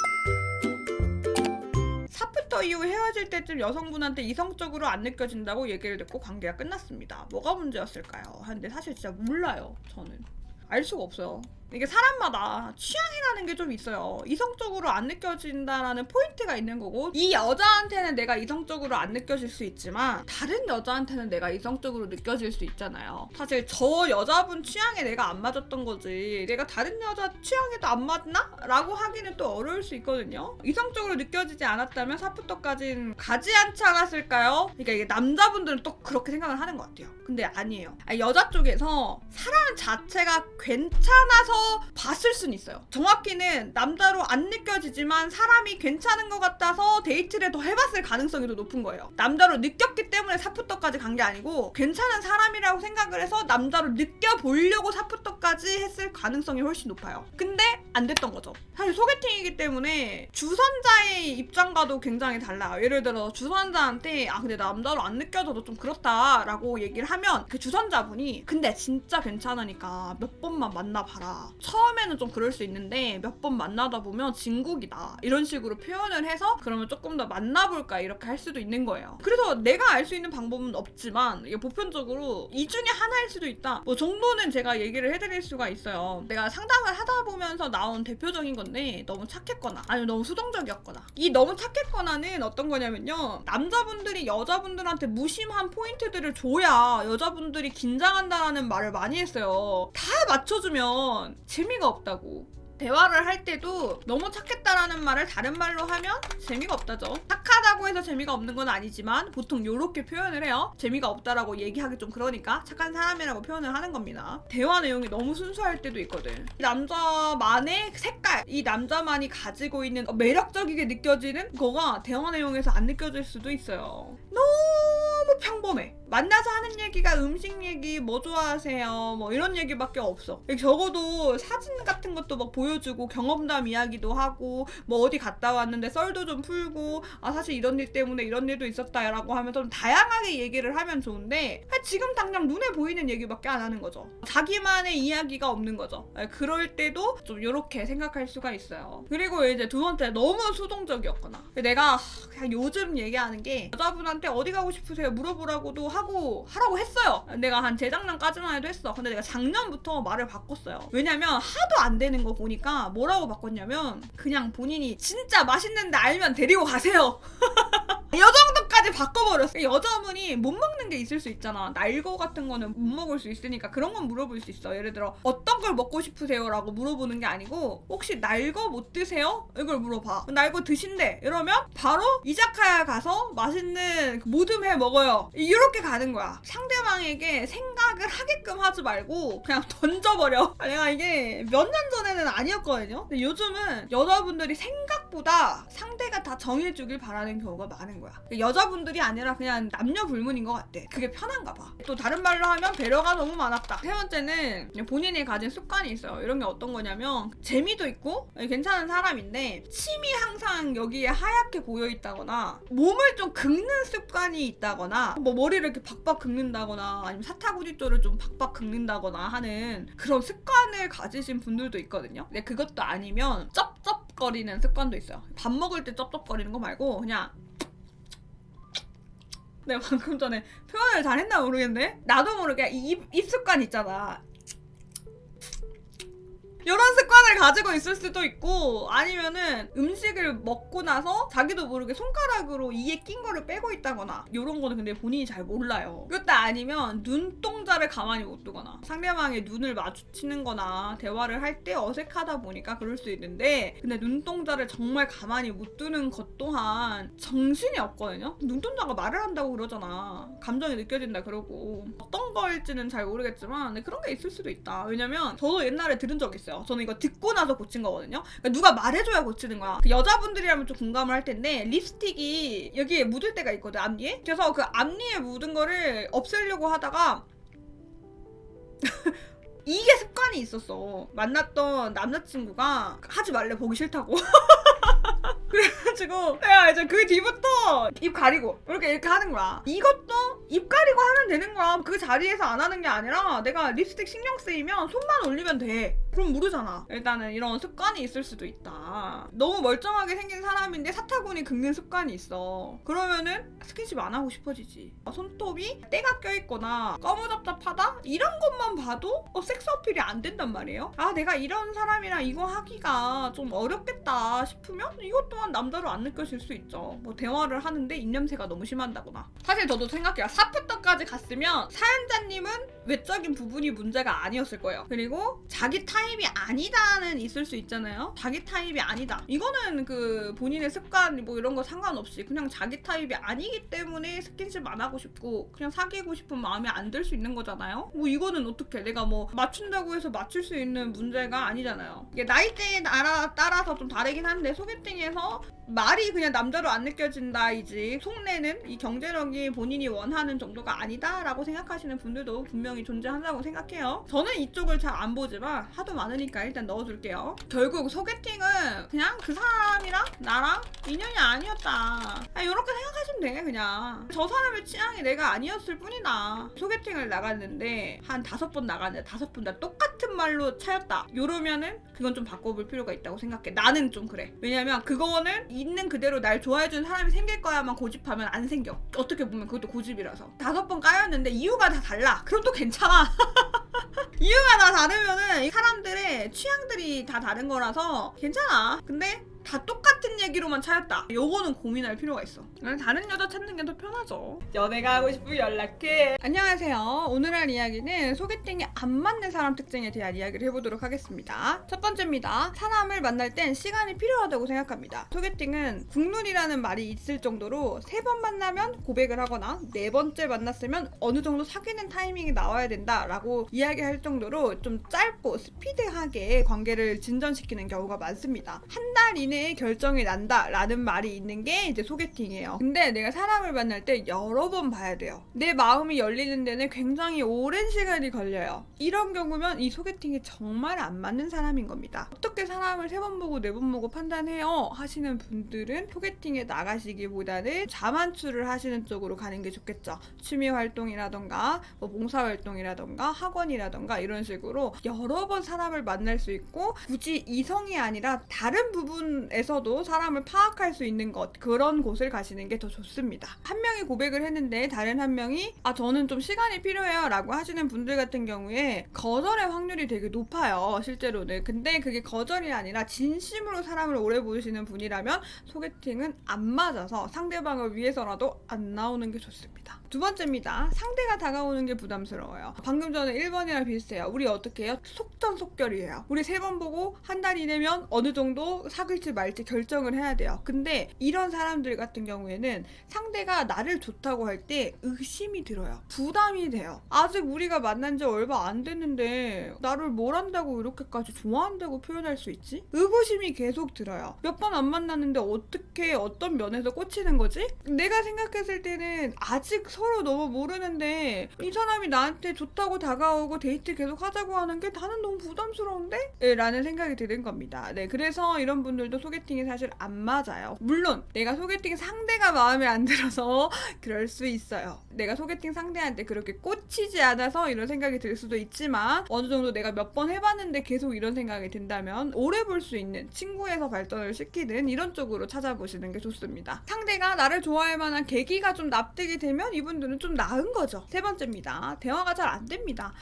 4푸터 이후 헤어질 때쯤 여성분한테 이성적으로 안 느껴진다고 얘기를 듣고 관계가 끝났습니다. 뭐가 문제였을까요? 하는데 사실 진짜 몰라요. 저는 알 수가 없어요. 이게 사람마다 취향이라는 게 좀 있어요. 이성적으로 안 느껴진다라는 포인트가 있는 거고 이 여자한테는 내가 이성적으로 안 느껴질 수 있지만 다른 여자한테는 내가 이성적으로 느껴질 수 있잖아요. 사실 저 여자분 취향에 내가 안 맞았던 거지 내가 다른 여자 취향에도 안 맞나? 라고 하기는 또 어려울 수 있거든요. 이성적으로 느껴지지 않았다면 4푸터까지는 가지 않지 않았을까요? 그러니까 이게 남자분들은 또 그렇게 생각을 하는 것 같아요. 근데 아니에요. 여자 쪽에서 사람 자체가 괜찮아서 봤을 순 있어요. 정확히는 남자로 안 느껴지지만 사람이 괜찮은 것 같아서 데이트를 더 해봤을 가능성이 더 높은 거예요. 남자로 느꼈기 때문에 4푸터까지 간 게 아니고 괜찮은 사람이라고 생각을 해서 남자로 느껴보려고 4푸터까지 했을 가능성이 훨씬 높아요. 근데 안 됐던 거죠. 사실 소개팅이기 때문에 주선자의 입장과도 굉장히 달라요. 예를 들어 주선자한테 근데 남자로 안 느껴져도 좀 그렇다라고 얘기를 하면 그 주선자분이 근데 진짜 괜찮으니까 몇 번만 만나봐라. 처음에는 좀 그럴 수 있는데 몇 번 만나다 보면 진국이다. 이런 식으로 표현을 해서 그러면 조금 더 만나볼까 이렇게 할 수도 있는 거예요. 그래서 내가 알 수 있는 방법은 없지만 이게 보편적으로 이 중에 하나일 수도 있다. 정도는 제가 얘기를 해드릴 수가 있어요. 내가 상담을 하다 보면서 나온 대표적인 건데 너무 착했거나 아니면 너무 수동적이었거나 이 너무 착했거나는 어떤 거냐면요. 남자분들이 여자분들한테 무심한 포인트들을 줘야 여자분들이 긴장한다라는 말을 많이 했어요. 다 맞춰주면 재미가 없다고. 대화를 할 때도 너무 착했다라는 말을 다른 말로 하면 재미가 없다죠. 착하다고 해서 재미가 없는 건 아니지만 보통 요렇게 표현을 해요. 재미가 없다라고 얘기하기 좀 그러니까 착한 사람이라고 표현을 하는 겁니다. 대화 내용이 너무 순수할 때도 있거든. 남자만의 색깔, 이 남자만이 가지고 있는 매력적이게 느껴지는 거가 대화 내용에서 안 느껴질 수도 있어요. 너무 평범해. 만나서 하는 얘기가 음식 얘기, 뭐 좋아하세요, 뭐 이런 얘기밖에 없어. 적어도 사진 같은 것도 막 보여주고 경험담 이야기도 하고 뭐 어디 갔다 왔는데 썰도 좀 풀고 아 사실 이런 일 때문에 이런 일도 있었다 라고 하면서 좀 다양하게 얘기를 하면 좋은데 지금 당장 눈에 보이는 얘기밖에 안 하는 거죠. 자기만의 이야기가 없는 거죠. 그럴 때도 좀 이렇게 생각할 수가 있어요. 그리고 이제 두 번째, 너무 수동적이었거나 내가 그냥 요즘 얘기하는 게 여자분한테 어디 가고 싶으세요 물어보라고도 하라고 했어요. 내가 한 재작년까지만 해도 했어. 근데 내가 작년부터 말을 바꿨어요. 왜냐면 하도 안 되는 거 보니까 뭐라고 바꿨냐면 그냥 본인이 진짜 맛있는데 알면 데리고 가세요. 이 정도까지 바꿔버렸어. 여자분이 못 먹는 게 있을 수 있잖아. 날거 같은 거는 못 먹을 수 있으니까 그런 건 물어볼 수 있어. 예를 들어 어떤 걸 먹고 싶으세요? 라고 물어보는 게 아니고 혹시 날거 못 드세요? 이걸 물어봐. 날거 드신대. 이러면 바로 이자카야 가서 맛있는 모듬회 먹어요. 이렇게 가는 거야. 상대방에게 생각을 하게끔 하지 말고 그냥 던져버려. 내가 이게 몇 년 전에는 아니었거든요. 근데 요즘은 여자분들이 생각보다 상대가 다 정해주길 바라는 경우가 많은 거야. 여자분들이 아니라 그냥 남녀 불문인 것 같아. 그게 편한가 봐. 또 다른 말로 하면 배려가 너무 많았다. 세 번째는 본인이 가진 습관이 있어요. 이런 게 어떤 거냐면 재미도 있고 괜찮은 사람인데 침이 항상 여기에 하얗게 고여 있다거나 몸을 좀 긁는 습관이 있다거나 뭐 머리를 이렇게 박박 긁는다거나 아니면 사타구니 쪽을 좀 박박 긁는다거나 하는 그런 습관을 가지신 분들도 있거든요. 근데 그것도 아니면 쩝쩝거리는 습관도 있어요. 밥 먹을 때 쩝쩝거리는 거 말고 그냥 내가 방금 전에 표현을 잘했나 모르겠네? 나도 모르게 입 습관 있잖아. 이런 습관을 가지고 있을 수도 있고 아니면은 음식을 먹고 나서 자기도 모르게 손가락으로 이에 낀 거를 빼고 있다거나 이런 거는 근데 본인이 잘 몰라요. 그것도 아니면 눈동자를 가만히 못 두거나 상대방의 눈을 마주치는 거나 대화를 할 때 어색하다 보니까 그럴 수 있는데 근데 눈동자를 정말 가만히 못 두는 것 또한 정신이 없거든요. 눈동자가 말을 한다고 그러잖아. 감정이 느껴진다 그러고 어떤 걸지는 잘 모르겠지만 근데 그런 게 있을 수도 있다. 왜냐면 저도 옛날에 들은 적 있어요. 저는 이거 듣고 나서 고친 거거든요. 그러니까 누가 말해줘야 고치는 거야. 그 여자분들이라면 좀 공감을 할 텐데 립스틱이 여기에 묻을 때가 있거든, 앞니에. 그래서 그 앞니에 묻은 거를 없애려고 하다가 이게 습관이 있었어. 만났던 남자친구가 하지 말래, 보기 싫다고. 그래가지고 내가 이제 그 뒤부터 입 가리고 이렇게 하는 거야. 이것도 입 가리고 하면 되는 거야. 그 자리에서 안 하는 게 아니라 내가 립스틱 신경 쓰이면 손만 올리면 돼. 그럼 모르잖아. 일단은 이런 습관이 있을 수도 있다. 너무 멀쩡하게 생긴 사람인데 사타구니 긁는 습관이 있어. 그러면은 스킨십 안 하고 싶어지지. 손톱이 때가 껴있거나 꺼무잡잡하다? 이런 것만 봐도 섹스 어필이 안 된단 말이에요. 아, 내가 이런 사람이랑 이거 하기가 좀 어렵겠다 싶으면 이것 또한 남자로 안 느껴질 수 있죠. 뭐 대화를 하는데 입냄새가 너무 심한다거나. 사실 저도 생각해요. 사프터까지 갔으면 사연자님은 외적인 부분이 문제가 아니었을 거예요. 그리고 자기 타입이 아니다는 있을 수 있잖아요. 자기 타입이 아니다. 이거는 그 본인의 습관 뭐 이런 거 상관없이 그냥 자기 타입이 아니기 때문에 스킨십 안 하고 싶고 그냥 사귀고 싶은 마음이 안 들 수 있는 거잖아요. 뭐 이거는 어떻게 내가 뭐 맞춘다고 해서 맞출 수 있는 문제가 아니잖아요. 이게 나이대에 따라서 좀 다르긴 한데 소개팅에서 말이 그냥 남자로 안 느껴진다이지 속내는 이 경제력이 본인이 원하는 정도가 아니다라고 생각하시는 분들도 분명히 존재한다고 생각해요. 저는 이쪽을 잘 안 보지만 하도 많으니까 일단 넣어둘게요. 결국 소개팅은 그냥 그 사람이랑 나랑 인연이 아니었다. 이렇게 생각하시면 돼. 그냥 저 사람의 취향이 내가 아니었을 뿐이다. 소개팅을 나갔는데 한 5번 나갔는데 5번 다 똑같은 말로 차였다. 이러면은 그건 좀 바꿔볼 필요가 있다고 생각해. 나는 좀 그래. 왜냐면 그거는 있는 그대로 날 좋아해주는 사람이 생길 거야만 고집하면 안 생겨. 어떻게 보면 그것도 고집이라서. 5번 까였는데 이유가 다 달라. 그럼 또 괜찮아. 이유가 다 다르면은 이 사람들의 취향들이 다 다른 거라서 괜찮아. 근데 다 똑같은 얘기로만 차였다. 요거는 고민할 필요가 있어. 다른 여자 찾는 게 더 편하죠. 연애가 하고 싶으면 연락해. 안녕하세요. 오늘 할 이야기는 소개팅이 안 맞는 사람 특징에 대한 이야기를 해보도록 하겠습니다. 첫 번째입니다. 사람을 만날 땐 시간이 필요하다고 생각합니다. 소개팅은 국룰이라는 말이 있을 정도로 3번 만나면 고백을 하거나 4번째 만났으면 어느 정도 사귀는 타이밍이 나와야 된다라고 이야기할 정도로 좀 짧고 스피드하게 관계를 진전시키는 경우가 많습니다. 한 달 이내 이내에 결정이 난다라는 말이 있는 게 이제 소개팅이에요. 근데 내가 사람을 만날 때 여러 번 봐야 돼요. 내 마음이 열리는 데는 굉장히 오랜 시간이 걸려요. 이런 경우면 이 소개팅이 정말 안 맞는 사람인 겁니다. 어떻게 사람을 3번 보고 4번 보고 판단해요 하시는 분들은 소개팅에 나가시기보다는 자만추를 하시는 쪽으로 가는 게 좋겠죠. 취미 활동이라던가 뭐 봉사 활동이라던가 학원이라던가 이런 식으로 여러 번 사람을 만날 수 있고 굳이 이성이 아니라 다른 부분에서도 사람을 파악할 수 있는 것, 그런 곳을 가시는 게 더 좋습니다. 한 명이 고백을 했는데 다른 한 명이 저는 좀 시간이 필요해요 라고 하시는 분들 같은 경우에 거절의 확률이 되게 높아요, 실제로는. 근데 그게 거절이 아니라 진심으로 사람을 오래 보시는 분이라면 소개팅은 안 맞아서 상대방을 위해서라도 안 나오는 게 좋습니다. 두 번째입니다. 상대가 다가오는 게 부담스러워요. 방금 전에 1번이랑 비슷해요. 우리 어떻게 해요? 속전속결이에요. 우리 3번 보고 한 달 이내면 어느 정도 사귈지 말지 결정을 해야 돼요. 근데 이런 사람들 같은 경우에는 상대가 나를 좋다고 할 때 의심이 들어요. 부담이 돼요. 아직 우리가 만난 지 얼마 안 됐는데 나를 뭘 한다고 이렇게까지 좋아한다고 표현할 수 있지? 의구심이 계속 들어요. 몇 번 안 만났는데 어떻게 어떤 면에서 꽂히는 거지? 내가 생각했을 때는 아직 서로 너무 모르는데 이 사람이 나한테 좋다고 다가오고 데이트 계속 하자고 하는 게 나는 너무 부담스러운데? 네, 라는 생각이 드는 겁니다. 네, 그래서 이런 분들도 소개팅이 사실 안 맞아요. 물론 내가 소개팅 상대가 마음에 안 들어서 그럴 수 있어요. 내가 소개팅 상대한테 그렇게 꽂히지 않아서 이런 생각이 들 수도 있지만 어느 정도 내가 몇 번 해봤는데 계속 이런 생각이 든다면 오래 볼 수 있는 친구에서 발전을 시키든 이런 쪽으로 찾아보시는 게 좋습니다. 상대가 나를 좋아할 만한 계기가 좀 납득이 되면 이분들은 좀 나은 거죠. 세 번째입니다. 대화가 잘 안 됩니다.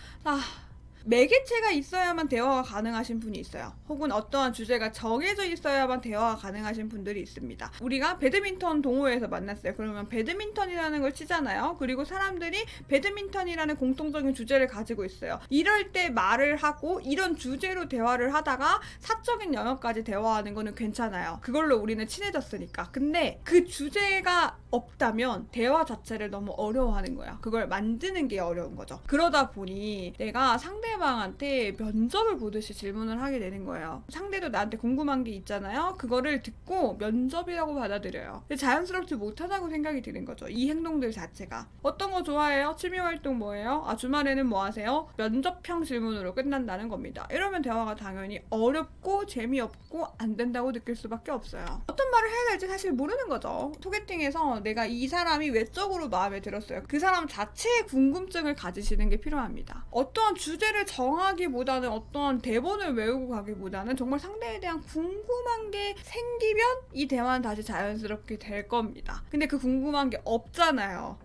매개체가 있어야만 대화가 가능하신 분이 있어요. 혹은 어떠한 주제가 정해져 있어야만 대화가 가능하신 분들이 있습니다. 우리가 배드민턴 동호회에서 만났어요. 그러면 배드민턴이라는 걸 치잖아요. 그리고 사람들이 배드민턴이라는 공통적인 주제를 가지고 있어요. 이럴 때 말을 하고 이런 주제로 대화를 하다가 사적인 영역까지 대화하는 거는 괜찮아요. 그걸로 우리는 친해졌으니까. 근데 그 주제가 없다면 대화 자체를 너무 어려워하는 거야. 그걸 만드는 게 어려운 거죠. 그러다 보니 내가 상대방한테 면접을 보듯이 질문을 하게 되는 거예요. 상대도 나한테 궁금한 게 있잖아요. 그거를 듣고 면접이라고 받아들여요. 근데 자연스럽지 못하다고 생각이 드는 거죠. 이 행동들 자체가. 어떤 거 좋아해요? 취미활동 뭐예요? 주말에는 뭐 하세요? 면접형 질문으로 끝난다는 겁니다. 이러면 대화가 당연히 어렵고 재미없고 안 된다고 느낄 수밖에 없어요. 어떤 말을 해야 될지 사실 모르는 거죠. 소개팅에서 내가 이 사람이 외적으로 마음에 들었어요. 그 사람 자체의 궁금증을 가지시는 게 필요합니다. 어떠한 주제를 정하기보다는 어떠한 대본을 외우고 가기보다는 정말 상대에 대한 궁금한 게 생기면 이 대화는 다시 자연스럽게 될 겁니다. 근데 그 궁금한 게 없잖아요.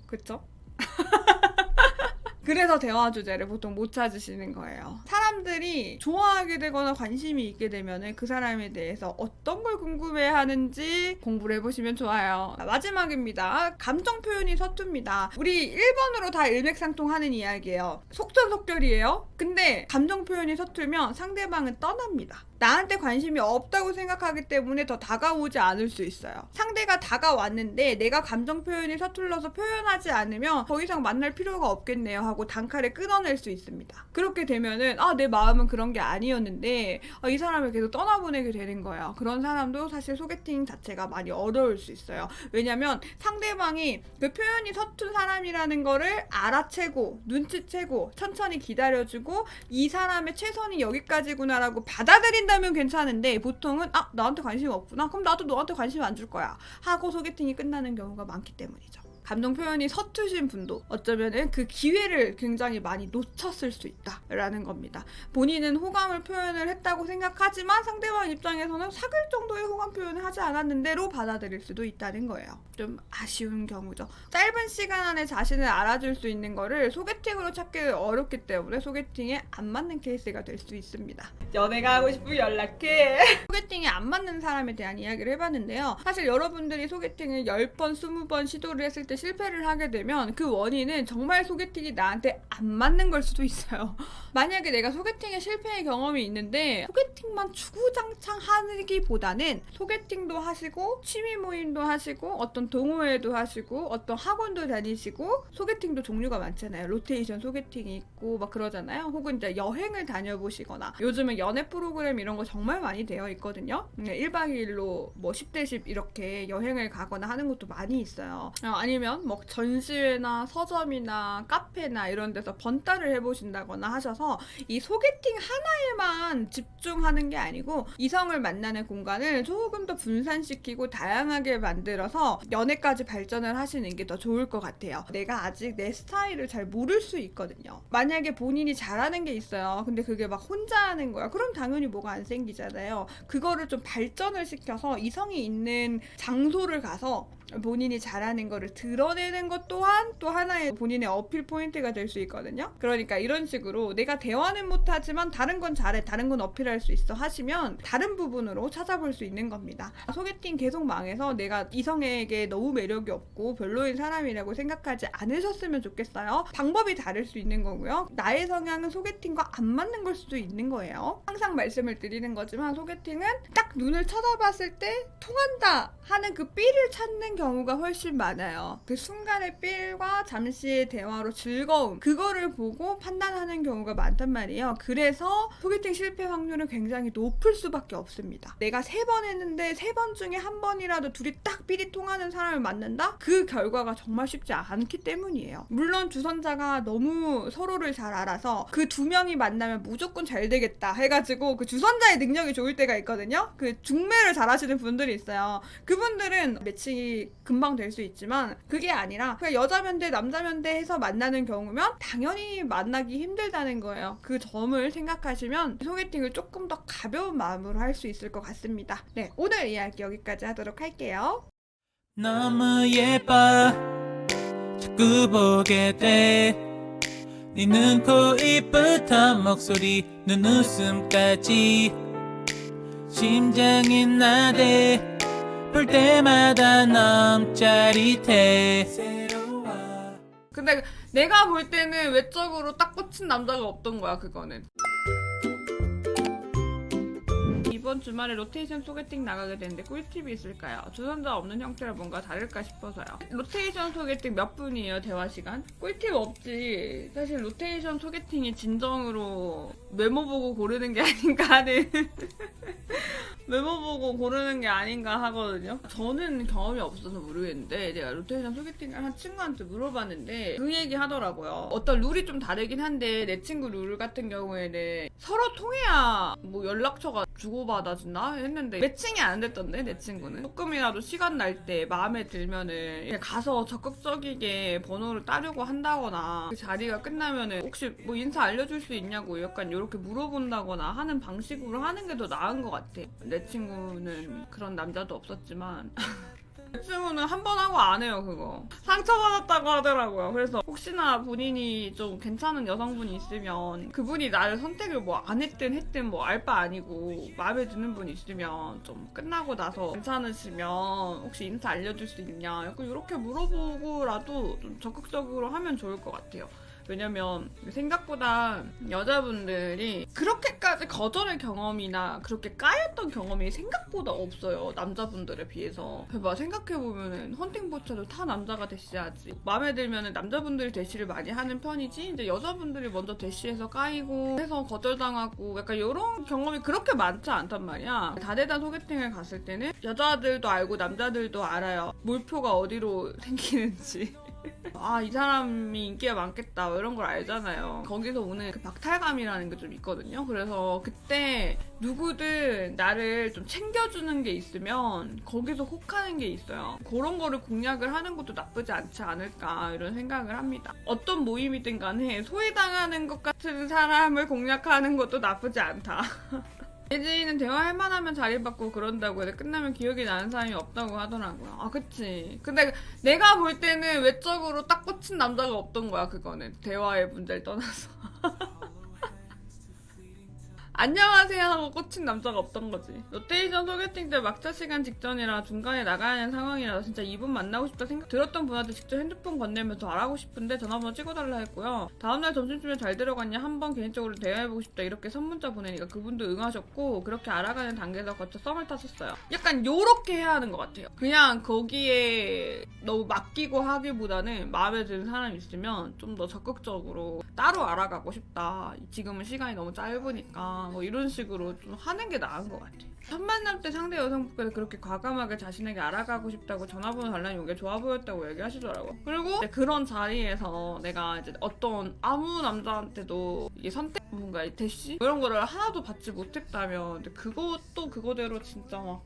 그쵸? 그래서 대화 주제를 보통 못 찾으시는 거예요. 사람들이 좋아하게 되거나 관심이 있게 되면 그 사람에 대해서 어떤 걸 궁금해하는지 공부를 해보시면 좋아요. 마지막입니다. 감정 표현이 서툽니다. 우리 1번으로 다 일맥상통하는 이야기예요. 속전속결이에요. 근데 감정 표현이 서툴면 상대방은 떠납니다. 나한테 관심이 없다고 생각하기 때문에 더 다가오지 않을 수 있어요. 상대가 다가왔는데 내가 감정 표현이 서툴러서 표현하지 않으면 더 이상 만날 필요가 없겠네요 하고 단칼에 끊어낼 수 있습니다. 그렇게 되면은 내 마음은 그런 게 아니었는데 이 사람을 계속 떠나보내게 되는 거예요. 그런 사람도 사실 소개팅 자체가 많이 어려울 수 있어요. 왜냐면 상대방이 그 표현이 서툰 사람이라는 거를 알아채고 눈치채고 천천히 기다려주고 이 사람의 최선이 여기까지구나라고 받아들인다면 괜찮은데 보통은 나한테 관심이 없구나? 그럼 나도 너한테 관심 안 줄 거야 하고 소개팅이 끝나는 경우가 많기 때문이죠. 감정 표현이 서투신 분도 어쩌면은 그 기회를 굉장히 많이 놓쳤을 수 있다라는 겁니다. 본인은 호감을 표현을 했다고 생각하지만 상대방 입장에서는 사귈 정도의 호감 표현을 하지 않았는데로 받아들일 수도 있다는 거예요. 좀 아쉬운 경우죠. 짧은 시간 안에 자신을 알아줄 수 있는 거를 소개팅으로 찾기 어렵기 때문에 소개팅에 안 맞는 케이스가 될 수 있습니다. 연애가 하고 싶으면 연락해. 소개팅에 안 맞는 사람에 대한 이야기를 해봤는데요. 사실 여러분들이 소개팅을 10번, 20번 시도를 했을 때 때 실패를 하게 되면 그 원인은 정말 소개팅이 나한테 안 맞는 걸 수도 있어요. 만약에 내가 소개팅에 실패의 경험이 있는데 소개팅만 주구장창 하기보다는 소개팅도 하시고 취미 모임도 하시고 어떤 동호회도 하시고 어떤 학원도 다니시고 소개팅도 종류가 많잖아요. 로테이션 소개팅이 있고 막 그러잖아요. 혹은 이제 여행을 다녀보시거나 요즘은 연애 프로그램 이런 거 정말 많이 되어 있거든요. 1박 2일로 뭐 10대 10 이렇게 여행을 가거나 하는 것도 많이 있어요. 아니면 뭐 전시회나 서점이나 카페나 이런 데서 번따를 해보신다거나 하셔서 이 소개팅 하나에만 집중하는 게 아니고 이성을 만나는 공간을 조금 더 분산시키고 다양하게 만들어서 연애까지 발전을 하시는 게 더 좋을 것 같아요. 내가 아직 내 스타일을 잘 모를 수 있거든요. 만약에 본인이 잘하는 게 있어요. 근데 그게 막 혼자 하는 거야. 그럼 당연히 뭐가 안 생기잖아요. 그거를 좀 발전을 시켜서 이성이 있는 장소를 가서 본인이 잘하는 거를 드러내는 것 또한 또 하나의 본인의 어필 포인트가 될 수 있거든요. 그러니까 이런 식으로 내가 대화는 못하지만 다른 건 잘해, 다른 건 어필할 수 있어 하시면 다른 부분으로 찾아볼 수 있는 겁니다. 소개팅 계속 망해서 내가 이성에게 너무 매력이 없고 별로인 사람이라고 생각하지 않으셨으면 좋겠어요. 방법이 다를 수 있는 거고요. 나의 성향은 소개팅과 안 맞는 걸 수도 있는 거예요. 항상 말씀을 드리는 거지만 소개팅은 딱 눈을 쳐다봤을 때 통한다 하는 그 삘을 찾는 경우가 훨씬 많아요. 그 순간의 삘과 잠시의 대화로 즐거움 그거를 보고 판단하는 경우가 많단 말이에요. 그래서 소개팅 실패 확률은 굉장히 높을 수밖에 없습니다. 내가 3번 했는데 3번 중에 한 번이라도 둘이 딱 삘이 통하는 사람을 만난다? 그 결과가 정말 쉽지 않기 때문이에요. 물론 주선자가 너무 서로를 잘 알아서 그 2명이 만나면 무조건 잘 되겠다 해가지고 그 주선자의 능력이 좋을 때가 있거든요. 그 중매를 잘 하시는 분들이 있어요. 그분들은 매칭이 금방 될 수 있지만 그게 아니라 그냥 여자면 돼 남자면 돼 해서 만나는 경우면 당연히 만나기 힘들다는 거예요. 그 점을 생각하시면 소개팅을 조금 더 가벼운 마음으로 할 수 있을 것 같습니다. 네, 오늘 이야기 여기까지 하도록 할게요. 너무 예뻐 자꾸 보게 돼 네 눈, 코, 입부터 목소리, 눈웃음까지 심장이 나대 볼 때마다 너무 짜릿해. 근데 내가 볼 때는 외적으로 딱 꽂힌 남자가 없던 거야. 그거는 이번 주말에 로테이션 소개팅 나가게 되는데 꿀팁이 있을까요? 주선자 없는 형태라 뭔가 다를까 싶어서요. 로테이션 소개팅 몇 분이에요? 대화 시간? 꿀팁 없지. 사실 로테이션 소개팅이 진정으로 메모 보고 고르는 게 아닌가 하는 메모 보고 고르는 게 아닌가 하거든요. 저는 경험이 없어서 모르겠는데 제가 로테이션 소개팅을 한 친구한테 물어봤는데 그 얘기 하더라고요. 어떤 룰이 좀 다르긴 한데 내 친구 룰 같은 경우에는 서로 통해야 뭐 연락처가 주고받아주나 했는데 매칭이 안 됐던데 내 친구는. 조금이라도 시간 날 때 마음에 들면은 그냥 가서 적극적이게 번호를 따려고 한다거나 그 자리가 끝나면은 혹시 뭐 인사 알려줄 수 있냐고 약간 이렇게 물어본다거나 하는 방식으로 하는 게 더 나은 것 같아. 내 친구는 그런 남자도 없었지만 내 친구는 한 번 하고 안 해요. 그거 상처받았다고 하더라고요. 그래서 혹시나 본인이 좀 괜찮은 여성분이 있으면 그분이 나를 선택을 뭐 안 했든 뭐 알 바 아니고 마음에 드는 분 있으면 좀 끝나고 나서 괜찮으시면 혹시 인사 알려줄 수 있냐 약간 이렇게 물어보고라도 좀 적극적으로 하면 좋을 것 같아요. 왜냐면 생각보다 여자분들이 그렇게까지 거절의 경험이나 그렇게 까였던 경험이 생각보다 없어요. 남자분들에 비해서. 봐봐, 생각해보면은 헌팅포차도 다 남자가 대시하지. 마음에 들면은 남자분들이 대시를 많이 하는 편이지 이제 여자분들이 먼저 대시해서 까이고 해서 거절당하고 약간 이런 경험이 그렇게 많지 않단 말이야. 다대다 소개팅을 갔을 때는 여자들도 알고 남자들도 알아요. 몰표가 어디로 생기는지. 아, 이 사람이 인기가 많겠다 이런 걸 알잖아요. 거기서 오는 그 박탈감이라는 게 좀 있거든요. 그래서 그때 누구든 나를 좀 챙겨주는 게 있으면 거기서 혹하는 게 있어요. 그런 거를 공략을 하는 것도 나쁘지 않지 않을까 이런 생각을 합니다. 어떤 모임이든 간에 소외당하는 것 같은 사람을 공략하는 것도 나쁘지 않다. 예지는 대화할 만하면 자리 받고 그런다고 해서 끝나면 기억이 나는 사람이 없다고 하더라고요. 아, 그치. 근데 내가 볼 때는 외적으로 딱 꽂힌 남자가 없던 거야. 그거는 대화의 문제를 떠나서. 안녕하세요 하고 꽂힌 남자가 없던 거지. 로테이션 소개팅 때 막차 시간 직전이라 중간에 나가야 하는 상황이라 진짜 이분 만나고 싶다 생각 들었던 분한테 직접 핸드폰 건네면서 알아보고 싶은데 전화번호 찍어달라 했고요. 다음날 점심쯤에 잘 들어갔냐 한번 개인적으로 대화해보고 싶다 이렇게 선문자 보내니까 그분도 응하셨고 그렇게 알아가는 단계에서 거쳐 썸을 탔었어요. 약간 요렇게 해야 하는 것 같아요. 그냥 거기에 너무 맡기고 하기보다는 마음에 드는 사람이 있으면 좀 더 적극적으로 따로 알아가고 싶다. 지금은 시간이 너무 짧으니까 뭐 이런 식으로 좀 하는 게 나은 것 같아요. 첫 만남 때 상대 여성분께서 그렇게 과감하게 자신에게 알아가고 싶다고 전화번호 달라는 게 좋아 보였다고 얘기하시더라고요. 그리고 이제 그런 자리에서 내가 이제 어떤 아무 남자한테도 이게 선택 뭔가 대시 이런 거를 하나도 받지 못했다면 근데 그것도 그거대로 진짜 막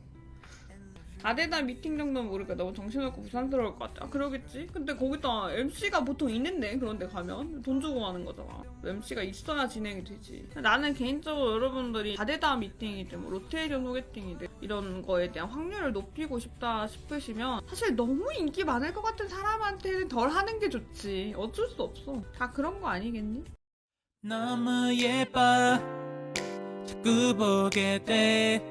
아대다 미팅 정도는 모르니까 너무 정신없고 부산스러울 것 같아. 아, 그러겠지? 근데 거기다 MC가 보통 있는데 그런데 가면 돈 주고 가는 거잖아. MC가 있어야 진행이 되지. 나는 개인적으로 여러분들이 아대다 미팅이든 뭐 로테이션 소개팅이든 이런 거에 대한 확률을 높이고 싶다 싶으시면 사실 너무 인기 많을 것 같은 사람한테는 덜 하는 게 좋지. 어쩔 수 없어. 다 그런 거 아니겠니? 너무 예뻐 자꾸 보게 돼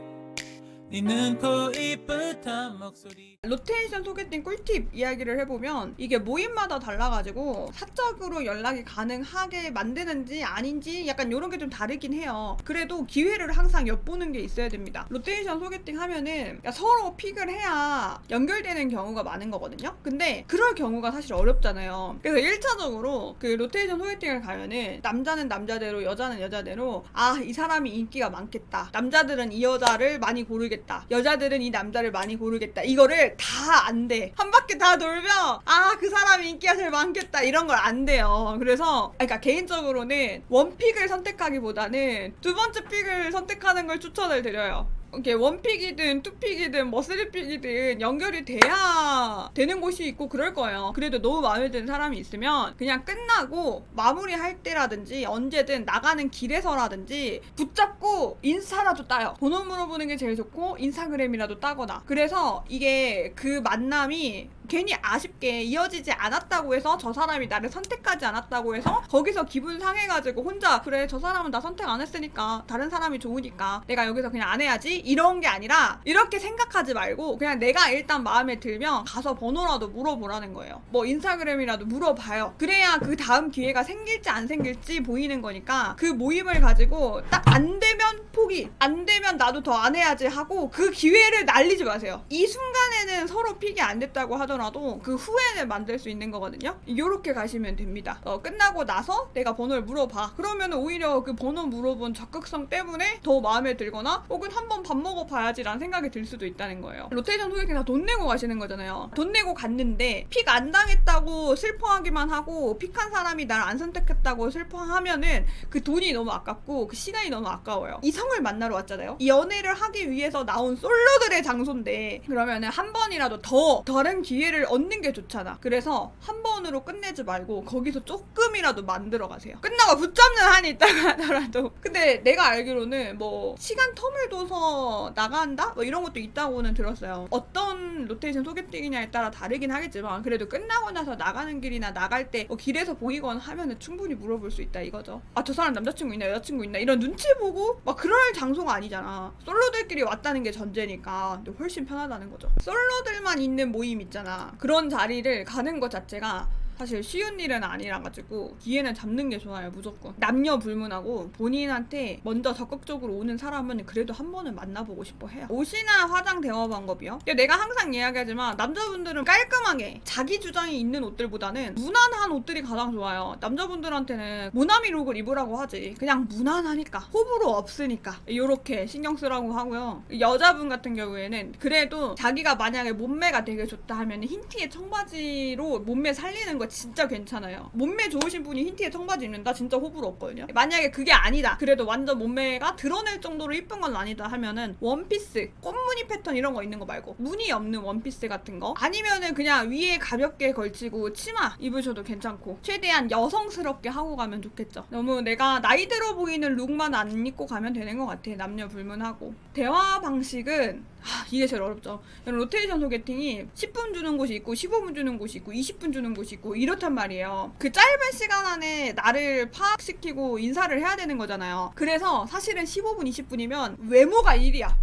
네 눈, 코, 입부터 목소리 로테이션 소개팅 꿀팁 이야기를 해보면 이게 모임마다 달라가지고 사적으로 연락이 가능하게 만드는지 아닌지 약간 이런 게 좀 다르긴 해요. 그래도 기회를 항상 엿보는 게 있어야 됩니다. 로테이션 소개팅 하면은 서로 픽을 해야 연결되는 경우가 많은 거거든요. 근데 그럴 경우가 사실 어렵잖아요. 그래서 1차적으로 그 로테이션 소개팅을 가면은 남자는 남자대로 여자는 여자대로 아, 이 사람이 인기가 많겠다. 남자들은 이 여자를 많이 고르겠다. 여자들은 이 남자를 많이 고르겠다. 이거를 다 안 돼. 한 바퀴 다 돌면 아, 그 사람이 인기가 제일 많겠다. 이런 걸 안 돼요. 그래서 그러니까 개인적으로는 원픽을 선택하기보다는 두 번째 픽을 선택하는 걸 추천을 드려요. 이렇게 원픽이든 투픽이든 뭐 쓰리픽이든 연결이 돼야 되는 곳이 있고 그럴 거예요. 그래도 너무 마음에 드는 사람이 있으면 그냥 끝나고 마무리할 때라든지 언제든 나가는 길에서라든지 붙잡고 인스타라도 따요. 번호 물어보는 게 제일 좋고 인스타그램이라도 따거나. 그래서 이게 그 만남이 괜히 아쉽게 이어지지 않았다고 해서 저 사람이 나를 선택하지 않았다고 해서 거기서 기분 상해가지고 혼자 그래 저 사람은 나 선택 안 했으니까 다른 사람이 좋으니까 내가 여기서 그냥 안 해야지 이런 게 아니라 이렇게 생각하지 말고 그냥 내가 일단 마음에 들면 가서 번호라도 물어보라는 거예요. 뭐 인스타그램이라도 물어봐요. 그래야 그 다음 기회가 생길지 안 생길지 보이는 거니까 그 모임을 가지고 딱 안 되면 포기 안 되면 나도 더 안 해야지 하고 그 기회를 날리지 마세요. 이 순간에는 서로 픽이 안 됐다고 하더라도 그 후에는 만들 수 있는 거거든요. 이렇게 가시면 됩니다. 끝나고 나서 내가 번호를 물어봐. 그러면 오히려 그 번호 물어본 적극성 때문에 더 마음에 들거나 혹은 한번 밥 먹어봐야지 라는 생각이 들 수도 있다는 거예요. 로테이션 소개팅 다 돈 내고 가시는 거잖아요. 돈 내고 갔는데 픽 안 당했다고 슬퍼하기만 하고 픽한 사람이 날 안 선택했다고 슬퍼하면은 그 돈이 너무 아깝고 그 시간이 너무 아까워요. 이성을 만나러 왔잖아요. 이 연애를 하기 위해서 나온 솔로들의 장소인데 그러면은 한 번이라도 더 다른 기회를 얻는 게 좋잖아. 그래서 한 번으로 끝내지 말고 거기서 조금이라도 만들어 가세요. 끝나고 붙잡는 한이 있다고 하더라도. 근데 내가 알기로는 뭐 시간 텀을 둬서 나간다? 뭐 이런 것도 있다고는 들었어요. 어떤 로테이션 소개팅이냐에 따라 다르긴 하겠지만 그래도 끝나고 나서 나가는 길이나 나갈 때 뭐 길에서 보이거나 하면은 충분히 물어볼 수 있다 이거죠. 아, 저 사람 남자친구 있나 여자친구 있나 이런 눈치 보고 막 그럴 장소가 아니잖아. 솔로들끼리 왔다는 게 전제니까 근데 훨씬 편하다는 거죠. 솔로들만 있는 모임 있잖아. 그런 자리를 가는 것 자체가 사실 쉬운 일은 아니라 가지고 기회는 잡는 게 좋아요. 무조건 남녀 불문하고 본인한테 먼저 적극적으로 오는 사람은 그래도 한 번은 만나보고 싶어 해요. 옷이나 화장 대화 방법이요. 내가 항상 이야기하지만 남자분들은 깔끔하게 자기 주장이 있는 옷들보다는 무난한 옷들이 가장 좋아요. 남자분들한테는 모나미 룩을 입으라고 하지 그냥 무난하니까 호불호 없으니까 이렇게 신경 쓰라고 하고요. 여자분 같은 경우에는 그래도 자기가 만약에 몸매가 되게 좋다 하면 흰티에 청바지로 몸매 살리는 거 진짜 괜찮아요. 몸매 좋으신 분이 흰티에 청바지 입는다? 진짜 호불호 없거든요. 만약에 그게 아니다. 그래도 완전 몸매가 드러낼 정도로 이쁜 건 아니다 하면은 원피스, 꽃무늬 패턴 이런 거 있는 거 말고 무늬 없는 원피스 같은 거 아니면은 그냥 위에 가볍게 걸치고 치마 입으셔도 괜찮고 최대한 여성스럽게 하고 가면 좋겠죠. 너무 내가 나이 들어 보이는 룩만 안 입고 가면 되는 것 같아. 남녀 불문하고. 대화 방식은 이게 제일 어렵죠. 로테이션 소개팅이 10분 주는 곳이 있고 15분 주는 곳이 있고 20분 주는 곳이 있고 이렇단 말이에요. 그 짧은 시간 안에 나를 파악시키고 인사를 해야 되는 거잖아요. 그래서 사실은 15분, 20분이면 외모가 1이야.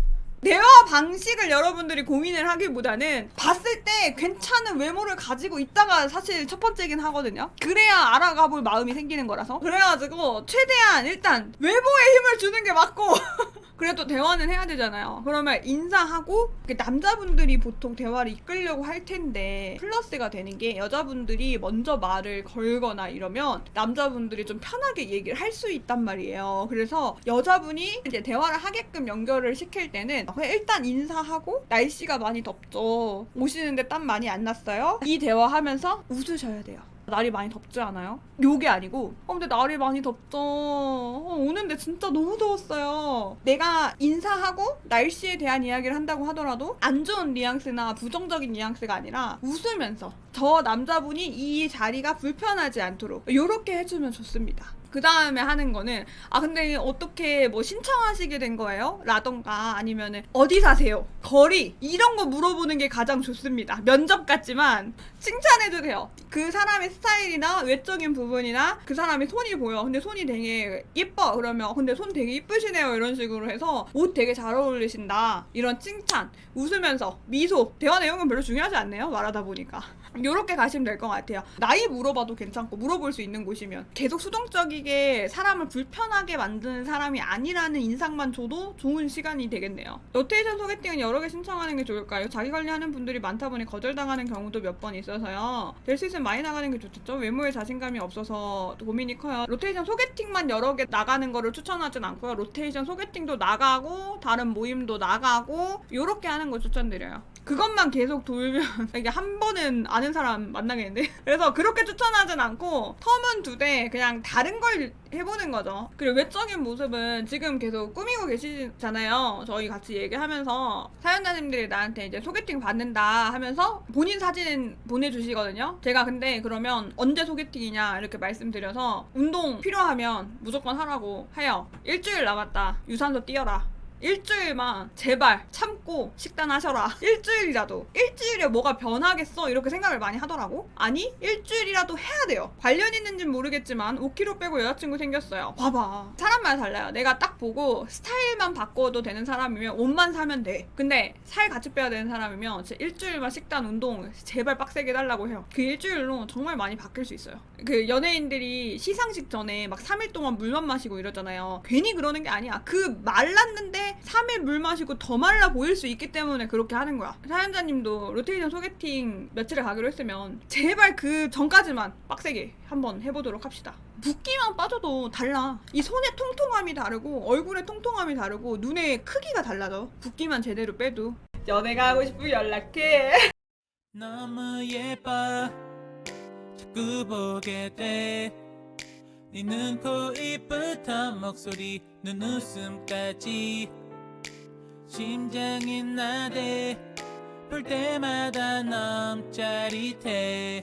대화 방식을 여러분들이 고민을 하기보다는 봤을 때 괜찮은 외모를 가지고 있다가 사실 첫 번째긴 하거든요. 그래야 알아가 볼 마음이 생기는 거라서. 그래가지고 최대한 일단 외모에 힘을 주는 게 맞고 그래도 대화는 해야 되잖아요. 그러면 인사하고 남자분들이 보통 대화를 이끌려고 할 텐데 플러스가 되는 게 여자분들이 먼저 말을 걸거나 이러면 남자분들이 좀 편하게 얘기를 할 수 있단 말이에요. 그래서 여자분이 이제 대화를 하게끔 연결을 시킬 때는 그냥 일단 인사하고 날씨가 많이 덥죠. 오시는데 땀 많이 안 났어요? 이 대화하면서 웃으셔야 돼요. 날이 많이 덥지 않아요? 요게 아니고 근데 날이 많이 덥죠. 오는데 진짜 너무 더웠어요. 내가 인사하고 날씨에 대한 이야기를 한다고 하더라도 안 좋은 뉘앙스나 부정적인 뉘앙스가 아니라 웃으면서 저 남자분이 이 자리가 불편하지 않도록 요렇게 해주면 좋습니다. 그 다음에 하는 거는 근데 어떻게 뭐 신청하시게 된 거예요? 라던가 아니면은 어디 사세요? 거리 이런 거 물어보는 게 가장 좋습니다. 면접 같지만 칭찬해도 돼요. 그 사람의 스타일이나 외적인 부분이나 그 사람의 손이 보여. 근데 손이 되게 예뻐. 그러면 근데 손 되게 이쁘시네요. 이런 식으로 해서 옷 되게 잘 어울리신다. 이런 칭찬 웃으면서 미소. 대화 내용은 별로 중요하지 않네요. 말하다 보니까. 요렇게 가시면 될 것 같아요. 나이 물어봐도 괜찮고 물어볼 수 있는 곳이면 계속 수동적이게 사람을 불편하게 만드는 사람이 아니라는 인상만 줘도 좋은 시간이 되겠네요. 로테이션 소개팅은 여러 개 신청하는 게 좋을까요? 자기 관리하는 분들이 많다 보니 거절당하는 경우도 몇 번 있어서요. 될 수 있으면 많이 나가는 게 좋겠죠? 외모에 자신감이 없어서 고민이 커요. 로테이션 소개팅만 여러 개 나가는 거를 추천하진 않고요. 로테이션 소개팅도 나가고 다른 모임도 나가고 요렇게 하는 거 추천드려요. 그것만 계속 돌면 이게 한 번은 아는 사람 만나겠는데? 그래서 그렇게 추천하진 않고 텀은 두되 그냥 다른 걸 해보는 거죠. 그리고 외적인 모습은 지금 계속 꾸미고 계시잖아요. 저희 같이 얘기하면서 사연자님들이 나한테 이제 소개팅 받는다 하면서 본인 사진 보내주시거든요. 제가 근데 그러면 언제 소개팅이냐 이렇게 말씀드려서 운동 필요하면 무조건 하라고 해요. 일주일 남았다. 유산소 뛰어라. 일주일만 제발 참고 식단하셔라. 일주일에 뭐가 변하겠어? 이렇게 생각을 많이 하더라고. 아니 일주일이라도 해야 돼요. 관련 있는지는 모르겠지만 5kg 빼고 여자친구 생겼어요. 봐봐. 사람마다 달라요. 내가 딱 보고 스타일만 바꿔도 되는 사람이면 옷만 사면 돼. 근데 살 같이 빼야 되는 사람이면 진짜 일주일만 식단 운동 제발 빡세게 해달라고 해요. 그 일주일로 정말 많이 바뀔 수 있어요. 그 연예인들이 시상식 전에 막 3일 동안 물만 마시고 이러잖아요. 괜히 그러는 게 아니야. 그 말랐는데 3일 물 마시고 더 말라 보일 수 있기 때문에 그렇게 하는 거야. 사연자님도 로테이션 소개팅 며칠에 가기로 했으면 제발 그 전까지만 빡세게 한번 해보도록 합시다. 붓기만 빠져도 달라. 이 손의 통통함이 다르고 얼굴의 통통함이 다르고 눈의 크기가 달라져. 붓기만 제대로 빼도. 연애가 하고 싶으면 연락해. 너무 예뻐 자꾸 보게 돼 네 눈, 코, 입부터 목소리, 눈웃음까지 심장이 나대 볼 때마다 너무 짜릿해